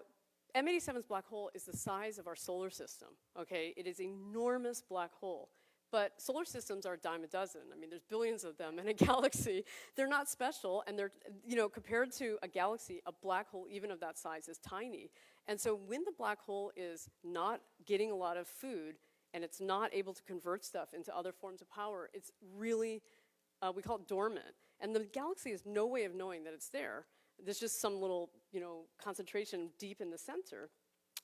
M87's black hole is the size of our solar system, okay? It is an enormous black hole. But solar systems are a dime a dozen. I mean, there's billions of them in a galaxy. They're not special, and they're, you know, compared to a galaxy, a black hole, even of that size, is tiny. And so when the black hole is not getting a lot of food, and it's not able to convert stuff into other forms of power, it's really, we call it dormant. And the galaxy has no way of knowing that it's there. There's just some little, you know, concentration deep in the center.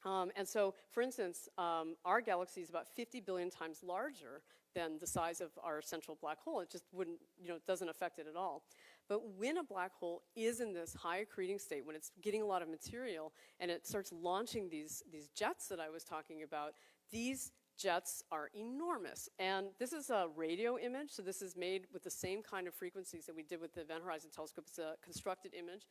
And so, for instance, our galaxy is about 50 billion times larger than the size of our central black hole. It just wouldn't, you know, it doesn't affect it at all. But when a black hole is in this high accreting state, when it's getting a lot of material and it starts launching these jets that I was talking about, these jets are enormous. And this is a radio image, so this is made with the same kind of frequencies that we did with the Event Horizon Telescope. It's a constructed image.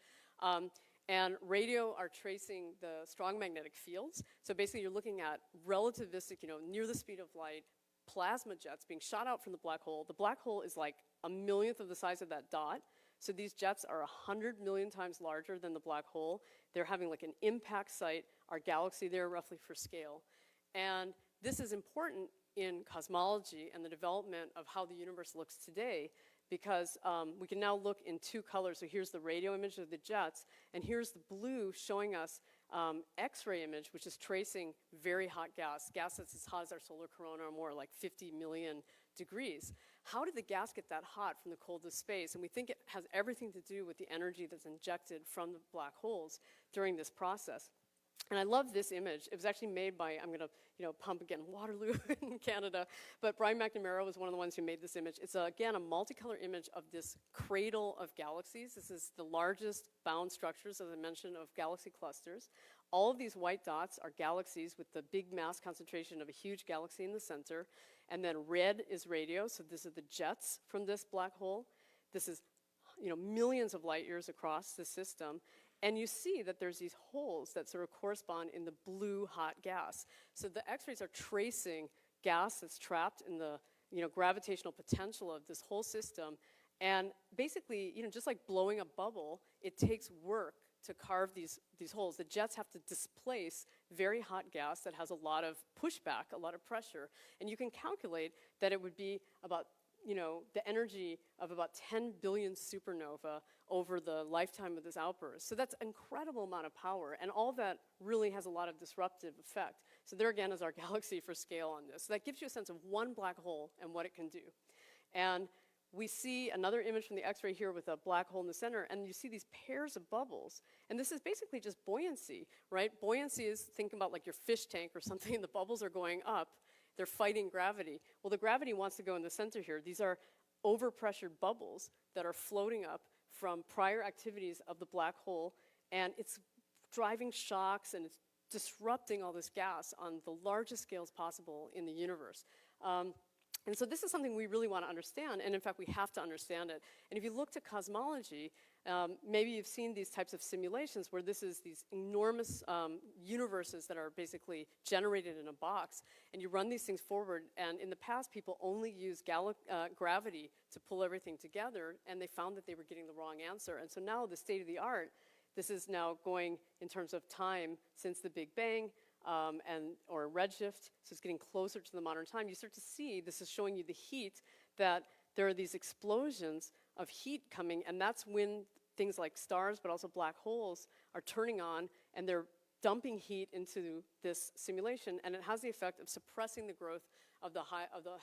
And radio are tracing the strong magnetic fields. So basically you're looking at relativistic, you know, near the speed of light, plasma jets being shot out from the black hole. The black hole is like a millionth of the size of that dot. So these jets are 100 million times larger than the black hole. They're having like an impact site, our galaxy there roughly for scale. And this is important in cosmology and the development of how the universe looks today, because we can now look in two colors. So here's the radio image of the jets, and here's the blue showing us X-ray image, which is tracing very hot gas that's as hot as our solar corona, or more, like 50 million degrees. How did the gas get that hot from the coldest space? And we think it has everything to do with the energy that's injected from the black holes during this process. And I love this image. It was actually made by, I'm going to, you know, pump again, Waterloo in Canada. But Brian McNamara was one of the ones who made this image. It's, again, a multicolor image of this cradle of galaxies. This is the largest bound structures, as I mentioned, of galaxy clusters. All of these white dots are galaxies with the big mass concentration of a huge galaxy in the center. And then red is radio, so this is the jets from this black hole. This is, you know, millions of light years across the system. And you see that there's these holes that sort of correspond in the blue hot gas. So the X-rays are tracing gas that's trapped in the, you know, gravitational potential of this whole system. And basically, you know, just like blowing a bubble, it takes work to carve these holes. The jets have to displace very hot gas that has a lot of pushback, a lot of pressure. And you can calculate that it would be about, you know, the energy of about 10 billion supernova over the lifetime of this outburst. So that's an incredible amount of power, and all that really has a lot of disruptive effect. So there again is our galaxy for scale on this. So that gives you a sense of one black hole and what it can do. And we see another image from the X-ray here with a black hole in the center, and you see these pairs of bubbles. And this is basically just buoyancy, right? Buoyancy is, think about like your fish tank or something, and the bubbles are going up. They're fighting gravity. Well, the gravity wants to go in the center here. These are overpressured bubbles that are floating up from prior activities of the black hole, and it's driving shocks and it's disrupting all this gas on the largest scales possible in the universe. And so this is something we really want to understand, and in fact we have to understand it. And if you look to cosmology, maybe you've seen these types of simulations where this is these enormous universes that are basically generated in a box, and you run these things forward, and in the past people only used gravity to pull everything together, and they found that they were getting the wrong answer. And so now the state of the art, this is now going in terms of time since the Big Bang, or redshift, so it's getting closer to the modern time. You start to see, this is showing you the heat, that there are these explosions of heat coming, and that's when things like stars, but also black holes, are turning on, and they're dumping heat into this simulation, and it has the effect of suppressing the growth of the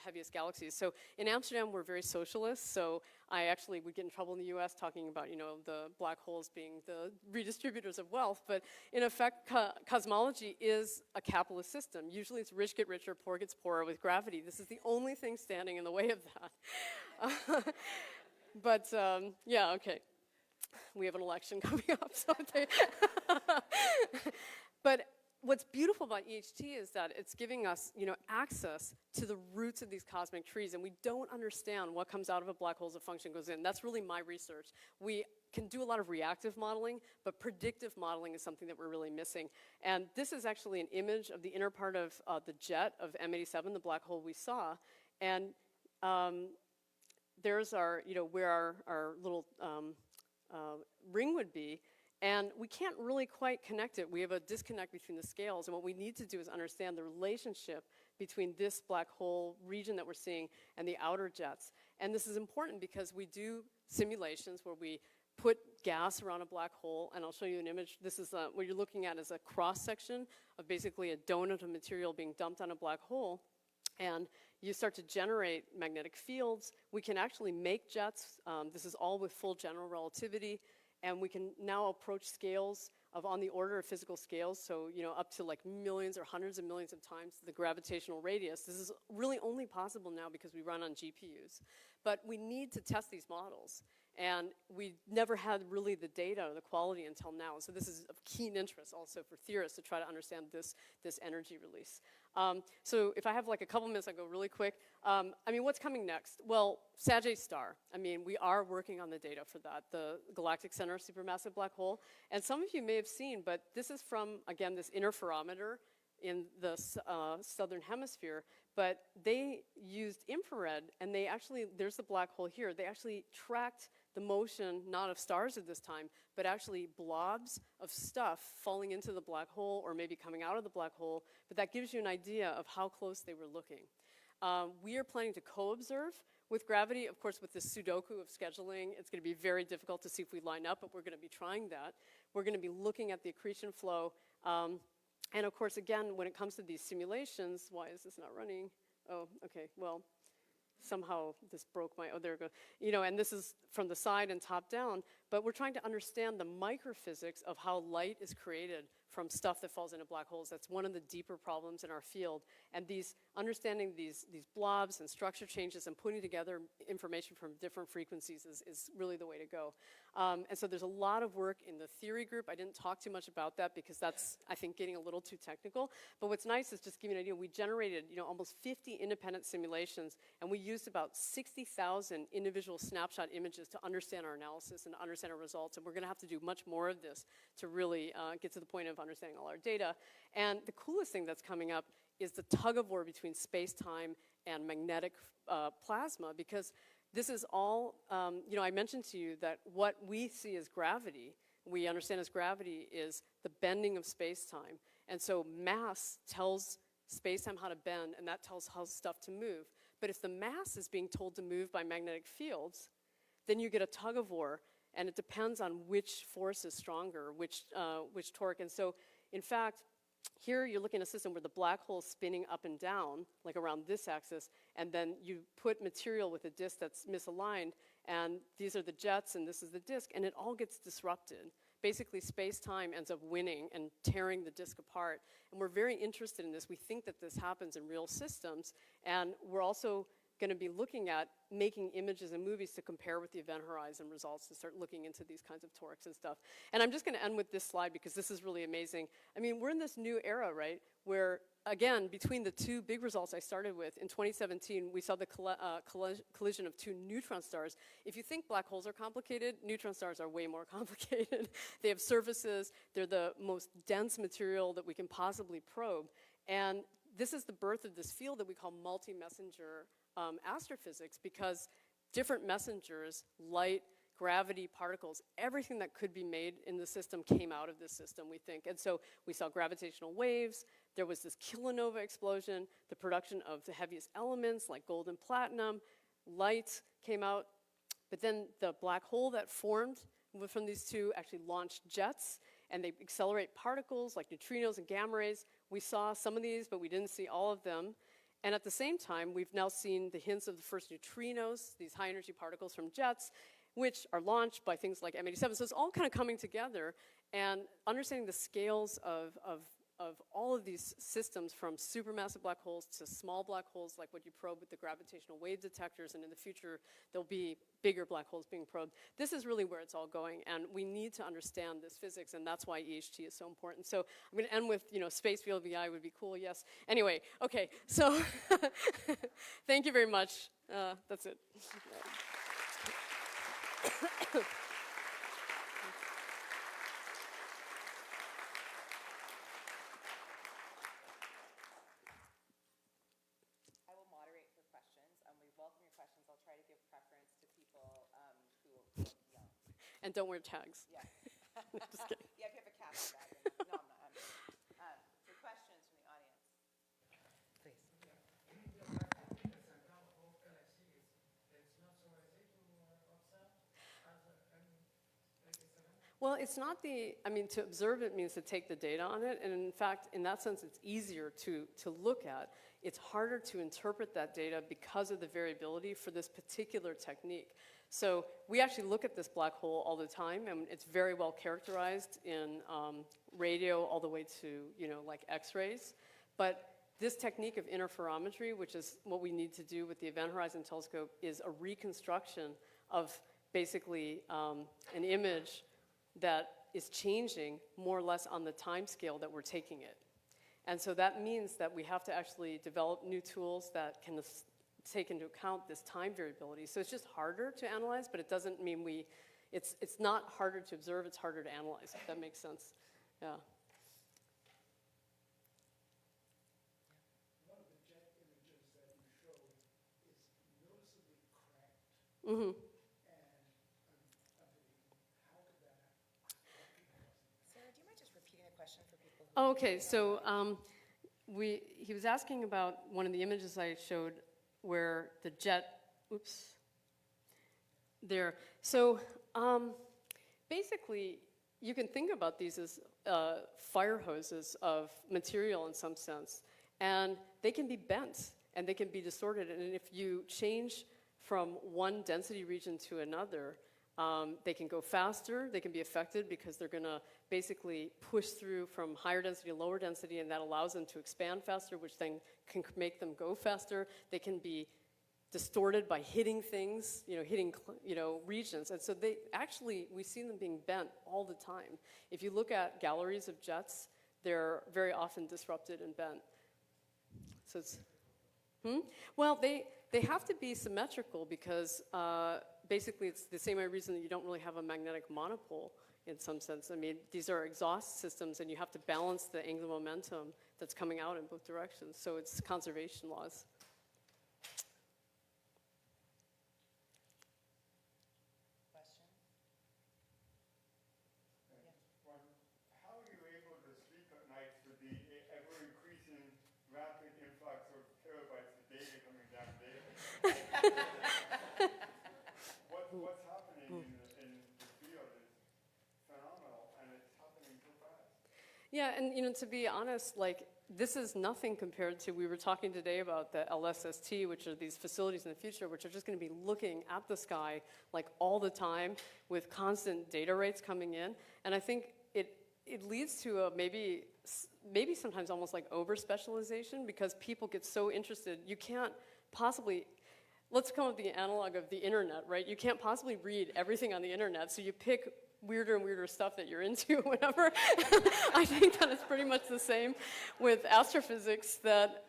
heaviest galaxies. So in Amsterdam, we're very socialist, so I actually would get in trouble in the US talking about, you know, the black holes being the redistributors of wealth, but in effect, cosmology is a capitalist system. Usually it's rich get richer, poor gets poorer with gravity. This is the only thing standing in the way of that. But yeah, okay. We have an election coming up, so but what's beautiful about EHT is that it's giving us, you know, access to the roots of these cosmic trees, and we don't understand what comes out of a black hole as a function goes in. That's really my research. We can do a lot of reactive modeling, but predictive modeling is something that we're really missing. And this is actually an image of the inner part of the jet of M87, the black hole we saw, and there's our, you know, where our little ring would be. And we can't really quite connect it. We have a disconnect between the scales, and what we need to do is understand the relationship between this black hole region that we're seeing and the outer jets. And this is important because we do simulations where we put gas around a black hole, and I'll show you an image. This is what you're looking at is a cross-section of basically a donut of material being dumped on a black hole. And you start to generate magnetic fields. We can actually make jets. This is all with full general relativity. And we can now approach scales of on the order of physical scales, so, you know, up to like millions or hundreds of millions of times the gravitational radius. This is really only possible now because we run on GPUs. But we need to test these models. And we never had really the data or the quality until now. So this is of keen interest also for theorists to try to understand this energy release. So if I have like a couple minutes, I'll go really quick. I mean, what's coming next? Well, Sagittarius star. I mean, we are working on the data for that, the galactic center supermassive black hole. And some of you may have seen, but this is from, again, this interferometer in the southern hemisphere, but they used infrared, and they actually, there's the black hole here, they actually tracked the motion, not of stars at this time, but actually blobs of stuff falling into the black hole or maybe coming out of the black hole, but that gives you an idea of how close they were looking. We are planning to co-observe with gravity. Of course, with this Sudoku of scheduling, it's going to be very difficult to see if we line up, but we're going to be trying that. We're going to be looking at the accretion flow. And of course, again, when it comes to these simulations, why is this not running? Oh, okay, well, somehow this broke my, oh, there it goes. You know, and this is from the side and top down, but we're trying to understand the microphysics of how light is created from stuff that falls into black holes. That's one of the deeper problems in our field. And understanding these blobs and structure changes and putting together information from different frequencies is really the way to go. And so there's a lot of work in the theory group. I didn't talk too much about that because that's, I think, getting a little too technical. But what's nice is just giving you an idea, we generated, you know, almost 50 independent simulations, and we used about 60,000 individual snapshot images to understand our analysis and to understand our results. And we're going to have to do much more of this to really get to the point of understanding all our data. And the coolest thing that's coming up is the tug-of-war between space-time and magnetic plasma, because this is all, you know, I mentioned to you that what we see as gravity, we understand as gravity, is the bending of space-time. And so mass tells space-time how to bend, and that tells how stuff to move. But if the mass is being told to move by magnetic fields, then you get a tug-of-war, and it depends on which force is stronger, which torque. And so, in fact, Here you're looking at a system where the black hole is spinning up and down, like around this axis, and then you put material with a disk that's misaligned, and these are the jets, and this is the disk, and it all gets disrupted. Basically, space-time ends up winning and tearing the disk apart, and we're very interested in this. We think that this happens in real systems, and we're also going to be looking at making images and movies to compare with the event horizon results to start looking into these kinds of torques and stuff. And I'm just going to end with this slide because this is really amazing. I mean, we're in this new era, right, where, again, between the two big results I started with, in 2017, we saw the collision of two neutron stars. If you think black holes are complicated, neutron stars are way more complicated. They have surfaces. They're the most dense material that we can possibly probe. And this is the birth of this field that we call multi-messenger astrophysics, because different messengers, light, gravity, particles, everything that could be made in the system came out of this system, we think. And so we saw gravitational waves, there was this kilonova explosion, the production of the heaviest elements like gold and platinum, light came out, but then the black hole that formed from these two actually launched jets, and they accelerate particles like neutrinos and gamma rays. We saw some of these, but we didn't see all of them. And at the same time, we've now seen the hints of the first neutrinos, these high-energy particles from jets, which are launched by things like M87. So it's all kind of coming together, and understanding the scales of all of these systems, from supermassive black holes to small black holes, like what you probe with the gravitational wave detectors, and in the future, there'll be bigger black holes being probed. This is really where it's all going, and we need to understand this physics, and that's why EHT is so important. So I'm going to end with, space VLBI would be cool, yes. Anyway, okay, so thank you very much. That's it. And don't wear tags. Yeah. Just kidding. Yeah, if you have a cap on that. No, I'm not. So questions from the audience. Please. Well, it's not to observe it means to take the data on it, and in fact, in that sense, it's easier to look at. It's harder to interpret that data because of the variability for this particular technique. So we actually look at this black hole all the time, and it's very well characterized in radio all the way to, like X-rays. But this technique of interferometry, which is what we need to do with the Event Horizon Telescope, is a reconstruction of basically an image that is changing more or less on the time scale that we're taking it. And so that means that we have to actually develop new tools that can take into account this time variability. So it's just harder to analyze, but it doesn't mean it's not harder to observe, it's harder to analyze, if that makes sense. Yeah. One of the jet images that you showed is noticeably cracked. Mm-hmm. Sarah, do you mind just repeating the question for people? Okay, so he was asking about one of the images I showed where the jet, there. So basically, you can think about these as fire hoses of material in some sense, and they can be bent, and they can be distorted, and if you change from one density region to another, they can go faster, they can be affected because they're going to basically push through from higher density to lower density, and that allows them to expand faster, which then can make them go faster. They can be distorted by hitting things, hitting regions. And so we see them being bent all the time. If you look at galleries of jets, they're very often disrupted and bent. So it's, well, they have to be symmetrical because basically it's the same reason that you don't really have a magnetic monopole in some sense. I mean, these are exhaust systems, and you have to balance the angular momentum that's coming out in both directions. So it's conservation laws. Question? How are you able to sleep at night with the ever-increasing rapid influx of terabytes of data coming down daily? What's happening in the field is phenomenal, and it's happening so fast. Yeah, and to be honest, like this is nothing compared to, we were talking today about the LSST, which are these facilities in the future, which are just going to be looking at the sky like all the time with constant data rates coming in. And I think it leads to a maybe sometimes almost like over-specialization, because people get so interested. You can't possibly, let's come up with the analog of the internet, right? You can't possibly read everything on the internet, so you pick weirder and weirder stuff that you're into, whatever. I think that it's pretty much the same with astrophysics, that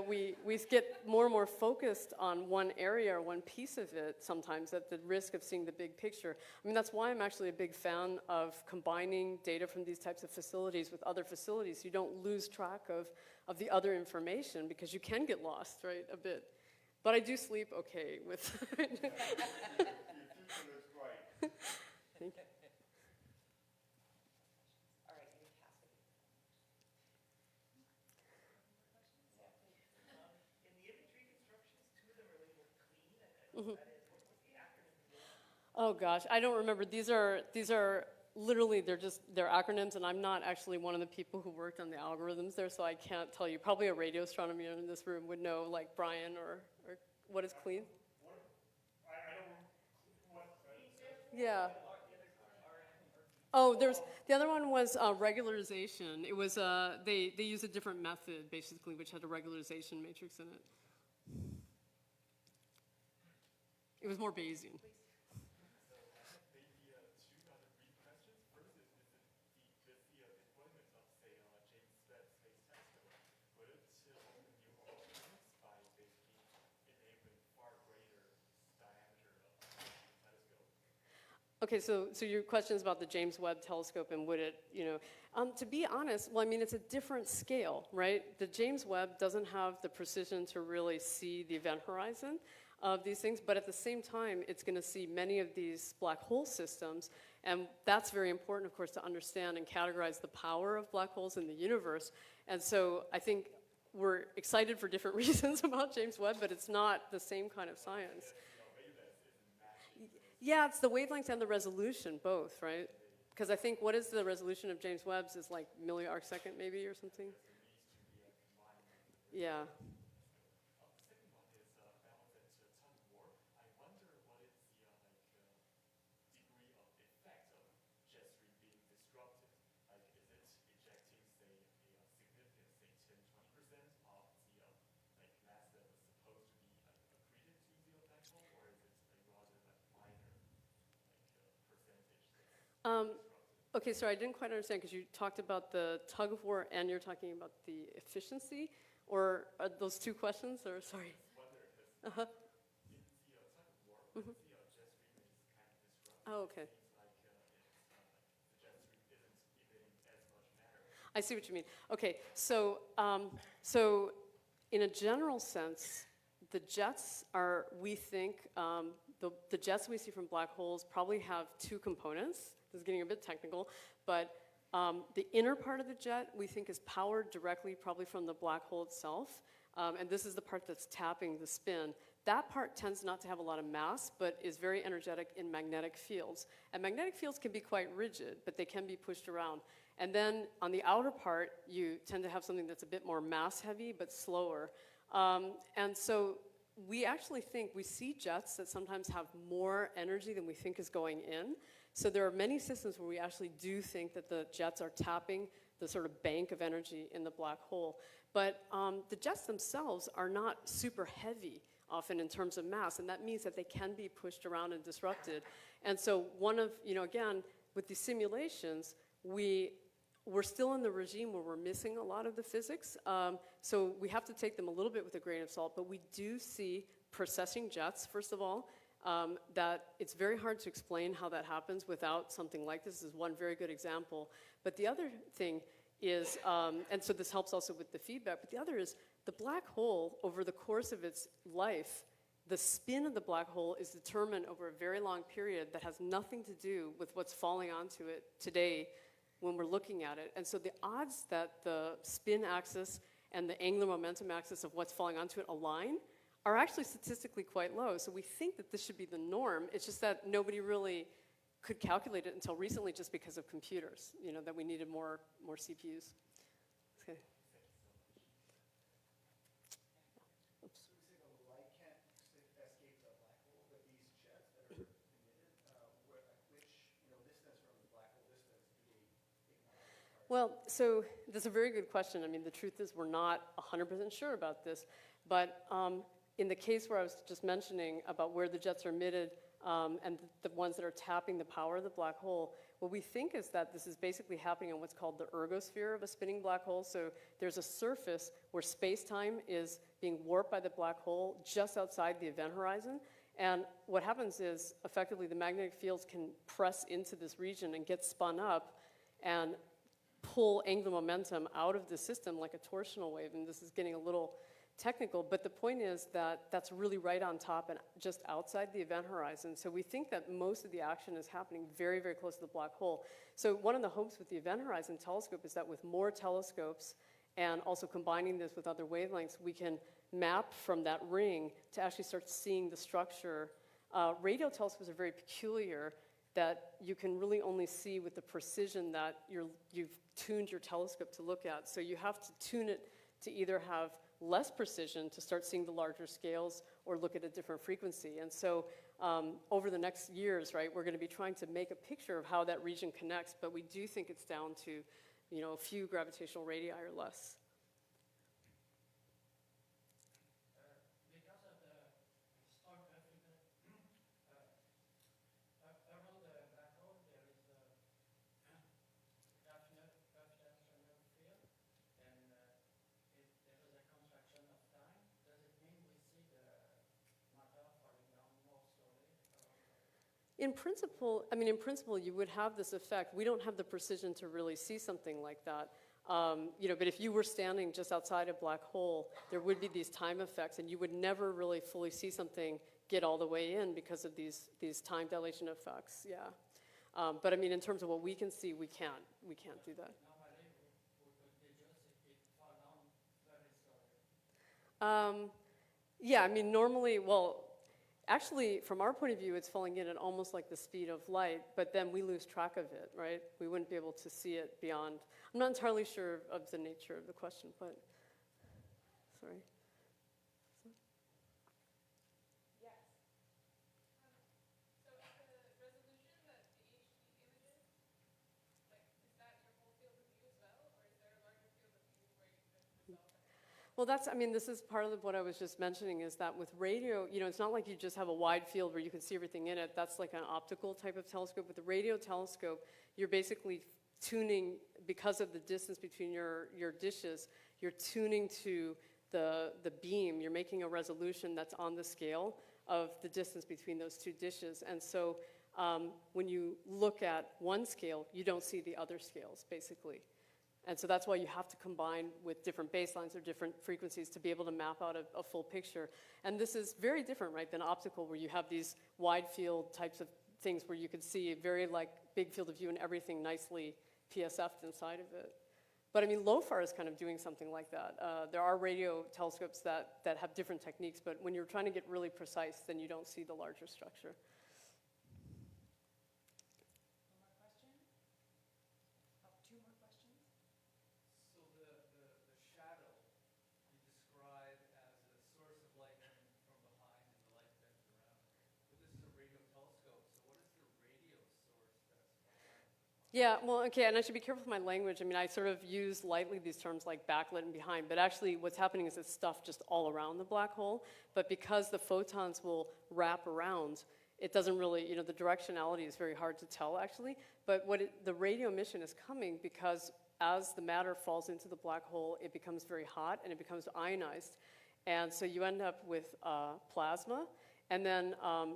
we get more and more focused on one area or one piece of it sometimes at the risk of seeing the big picture. I mean, that's why I'm actually a big fan of combining data from these types of facilities with other facilities. You don't lose track of the other information, because you can get lost, right, a bit. But I do sleep okay with Your future looks bright. Thank you. All right, maybe Cassidy. In the imagery constructions, two of them are labeled clean, and I don't know what that is. What's the acronym for those? Oh gosh, I don't remember. These are literally, they're acronyms, and I'm not actually one of the people who worked on the algorithms there, so I can't tell you. Probably a radio astronomer in this room would know, like Brian, or what is clean? Yeah. Oh, the other one was regularization. It was, they used a different method, basically, which had a regularization matrix in it. It was more Bayesian. Okay, so your question is about the James Webb Telescope, and would it, to be honest, well, I mean, it's a different scale, right? The James Webb doesn't have the precision to really see the event horizon of these things, but at the same time, it's going to see many of these black hole systems, and that's very important, of course, to understand and categorize the power of black holes in the universe. And so I think we're excited for different reasons about James Webb, but it's not the same kind of science. Yeah, it's the wavelengths and the resolution, both, right? Because I think, what is the resolution of James Webb's is like milli-arcsecond maybe, or something? Yeah. Okay, so I didn't quite understand, because you talked about the tug of war and you're talking about the efficiency, or are those two questions, or sorry? Uh-huh. Mm-hmm. Oh, okay. I see what you mean. Okay, so in a general sense, the jets are, we think, the jets we see from black holes probably have two components. This is getting a bit technical, but the inner part of the jet we think is powered directly probably from the black hole itself, and this is the part that's tapping the spin. That part tends not to have a lot of mass, but is very energetic in magnetic fields. And magnetic fields can be quite rigid, but they can be pushed around. And then on the outer part, you tend to have something that's a bit more mass heavy, but slower. And so we actually think, we see jets that sometimes have more energy than we think is going in. So there are many systems where we actually do think that the jets are tapping the sort of bank of energy in the black hole. But the jets themselves are not super heavy often in terms of mass, and that means that they can be pushed around and disrupted. And so one of, again, with these simulations, we're still in the regime where we're missing a lot of the physics. So we have to take them a little bit with a grain of salt, but we do see precessing jets, first of all, that it's very hard to explain how that happens without something like this. This is one very good example. But the other thing is, and so this helps also with the feedback, but the other is the black hole, over the course of its life, the spin of the black hole is determined over a very long period that has nothing to do with what's falling onto it today when we're looking at it. And so the odds that the spin axis and the angular momentum axis of what's falling onto it align are actually statistically quite low. So we think that this should be the norm. It's just that nobody really could calculate it until recently just because of computers, that we needed more CPUs. Okay. Oops. So we say the light can't escape the black hole, but these jets that are emitted, which distance from the black hole distance do they ignite? Well, so that's a very good question. I mean, the truth is we're not 100% sure about this, but in the case where I was just mentioning about where the jets are emitted and the ones that are tapping the power of the black hole, what we think is that this is basically happening on what's called the ergosphere of a spinning black hole. So there's a surface where space-time is being warped by the black hole just outside the event horizon. And what happens is, effectively, the magnetic fields can press into this region and get spun up and pull angular momentum out of the system like a torsional wave. And this is getting a little technical, but the point is that that's really right on top and just outside the event horizon. So we think that most of the action is happening very, very close to the black hole. So one of the hopes with the Event Horizon Telescope is that with more telescopes and also combining this with other wavelengths, we can map from that ring to actually start seeing the structure. Radio telescopes are very peculiar that you can really only see with the precision that you've tuned your telescope to look at. So you have to tune it to either have less precision to start seeing the larger scales or look at a different frequency. And so over the next years, right, we're going to be trying to make a picture of how that region connects, but we do think it's down to, a few gravitational radii or less. Because of the storm Africa, around the black hole there is a gravitational field, and there is a contraction of time. Does it mean we see the matter falling down more slowly? In principle, you would have this effect. We don't have the precision to really see something like that. But if you were standing just outside a black hole, there would be these time effects, and you would never really fully see something get all the way in because of these time dilation effects. Yeah, but I mean, in terms of what we can see, we can't do that. Normally, we could deduce it fall down very slowly. Yeah, I mean, normally, well, actually, from our point of view, it's falling in at almost like the speed of light, but then we lose track of it, right? We wouldn't be able to see it beyond. I'm not entirely sure of the nature of the question, but sorry. Yes. So is the resolution that the HD images, is that your whole field of view as well, or is there a larger field of view where you can resolve that? Well, this is part of what I was just mentioning is that with radio, it's not like you just have a wide field where you can see everything in it. That's like an optical type of telescope. With the radio telescope, you're basically tuning, because of the distance between your dishes, you're tuning to the beam. You're making a resolution that's on the scale of the distance between those two dishes. And so when you look at one scale, you don't see the other scales, basically. And so that's why you have to combine with different baselines or different frequencies to be able to map out a full picture. And this is very different, right, than optical, where you have these wide field types of things where you can see a very big field of view and everything nicely PSF'd inside of it. But I mean, LOFAR is kind of doing something like that. There are radio telescopes that have different techniques, but when you're trying to get really precise, then you don't see the larger structure. One more question? Oh, two more questions? So the shadow you describe as a source of light coming from behind and the light bends around. But this is a radio telescope, so what is the radio source that's behind? Yeah, well, okay, and I should be careful with my language. I mean, I sort of use lightly these terms like backlit and behind, but actually what's happening is it's stuff just all around the black hole. But because the photons will wrap around, it doesn't really, the directionality is very hard to tell, actually. But the radio emission is coming because as the matter falls into the black hole, it becomes very hot and it becomes ionized. And so you end up with plasma, and then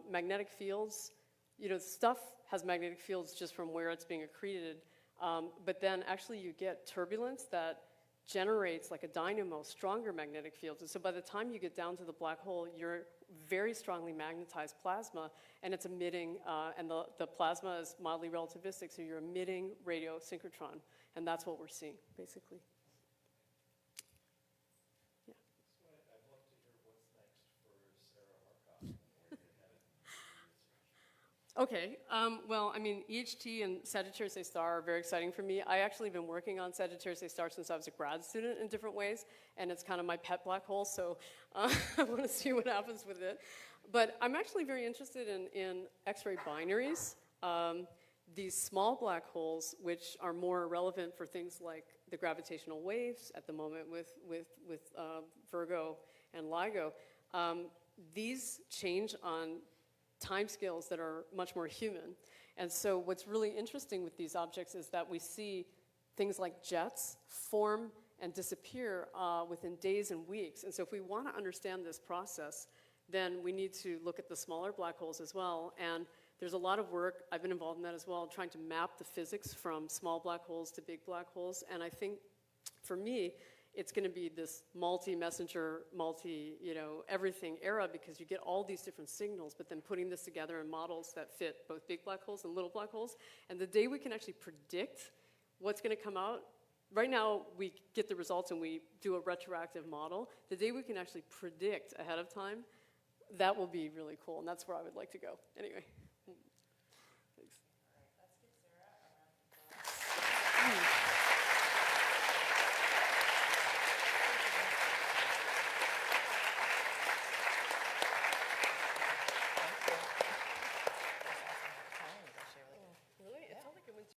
magnetic fields. Stuff has magnetic fields just from where it's being accreted, but then actually you get turbulence that generates like a dynamo, stronger magnetic fields. And so by the time you get down to the black hole, you're very strongly magnetized plasma, and it's emitting, and the plasma is mildly relativistic, so you're emitting radio synchrotron, and that's what we're seeing, basically. Yeah. So I'd love to hear what's next for Sera Markoff and where you're headed in your research. Okay, well, I mean, EHT and Sagittarius A star are very exciting for me. I actually have been working on Sagittarius A star since I was a grad student in different ways, and it's kind of my pet black hole, so I want to see what happens with it. But I'm actually very interested in X-ray binaries, these small black holes, which are more relevant for things like the gravitational waves at the moment with Virgo and LIGO. These change on timescales that are much more human. And so what's really interesting with these objects is that we see things like jets form and disappear within days and weeks. And so if we want to understand this process, then we need to look at the smaller black holes as well. And there's a lot of work, I've been involved in that as well, trying to map the physics from small black holes to big black holes. And I think, for me, it's going to be this multi-messenger, everything era, because you get all these different signals, but then putting this together in models that fit both big black holes and little black holes. And the day we can actually predict what's going to come out, right now we get the results and we do a retroactive model. The day we can actually predict ahead of time, that will be really cool, and that's where I would like to go. Anyway.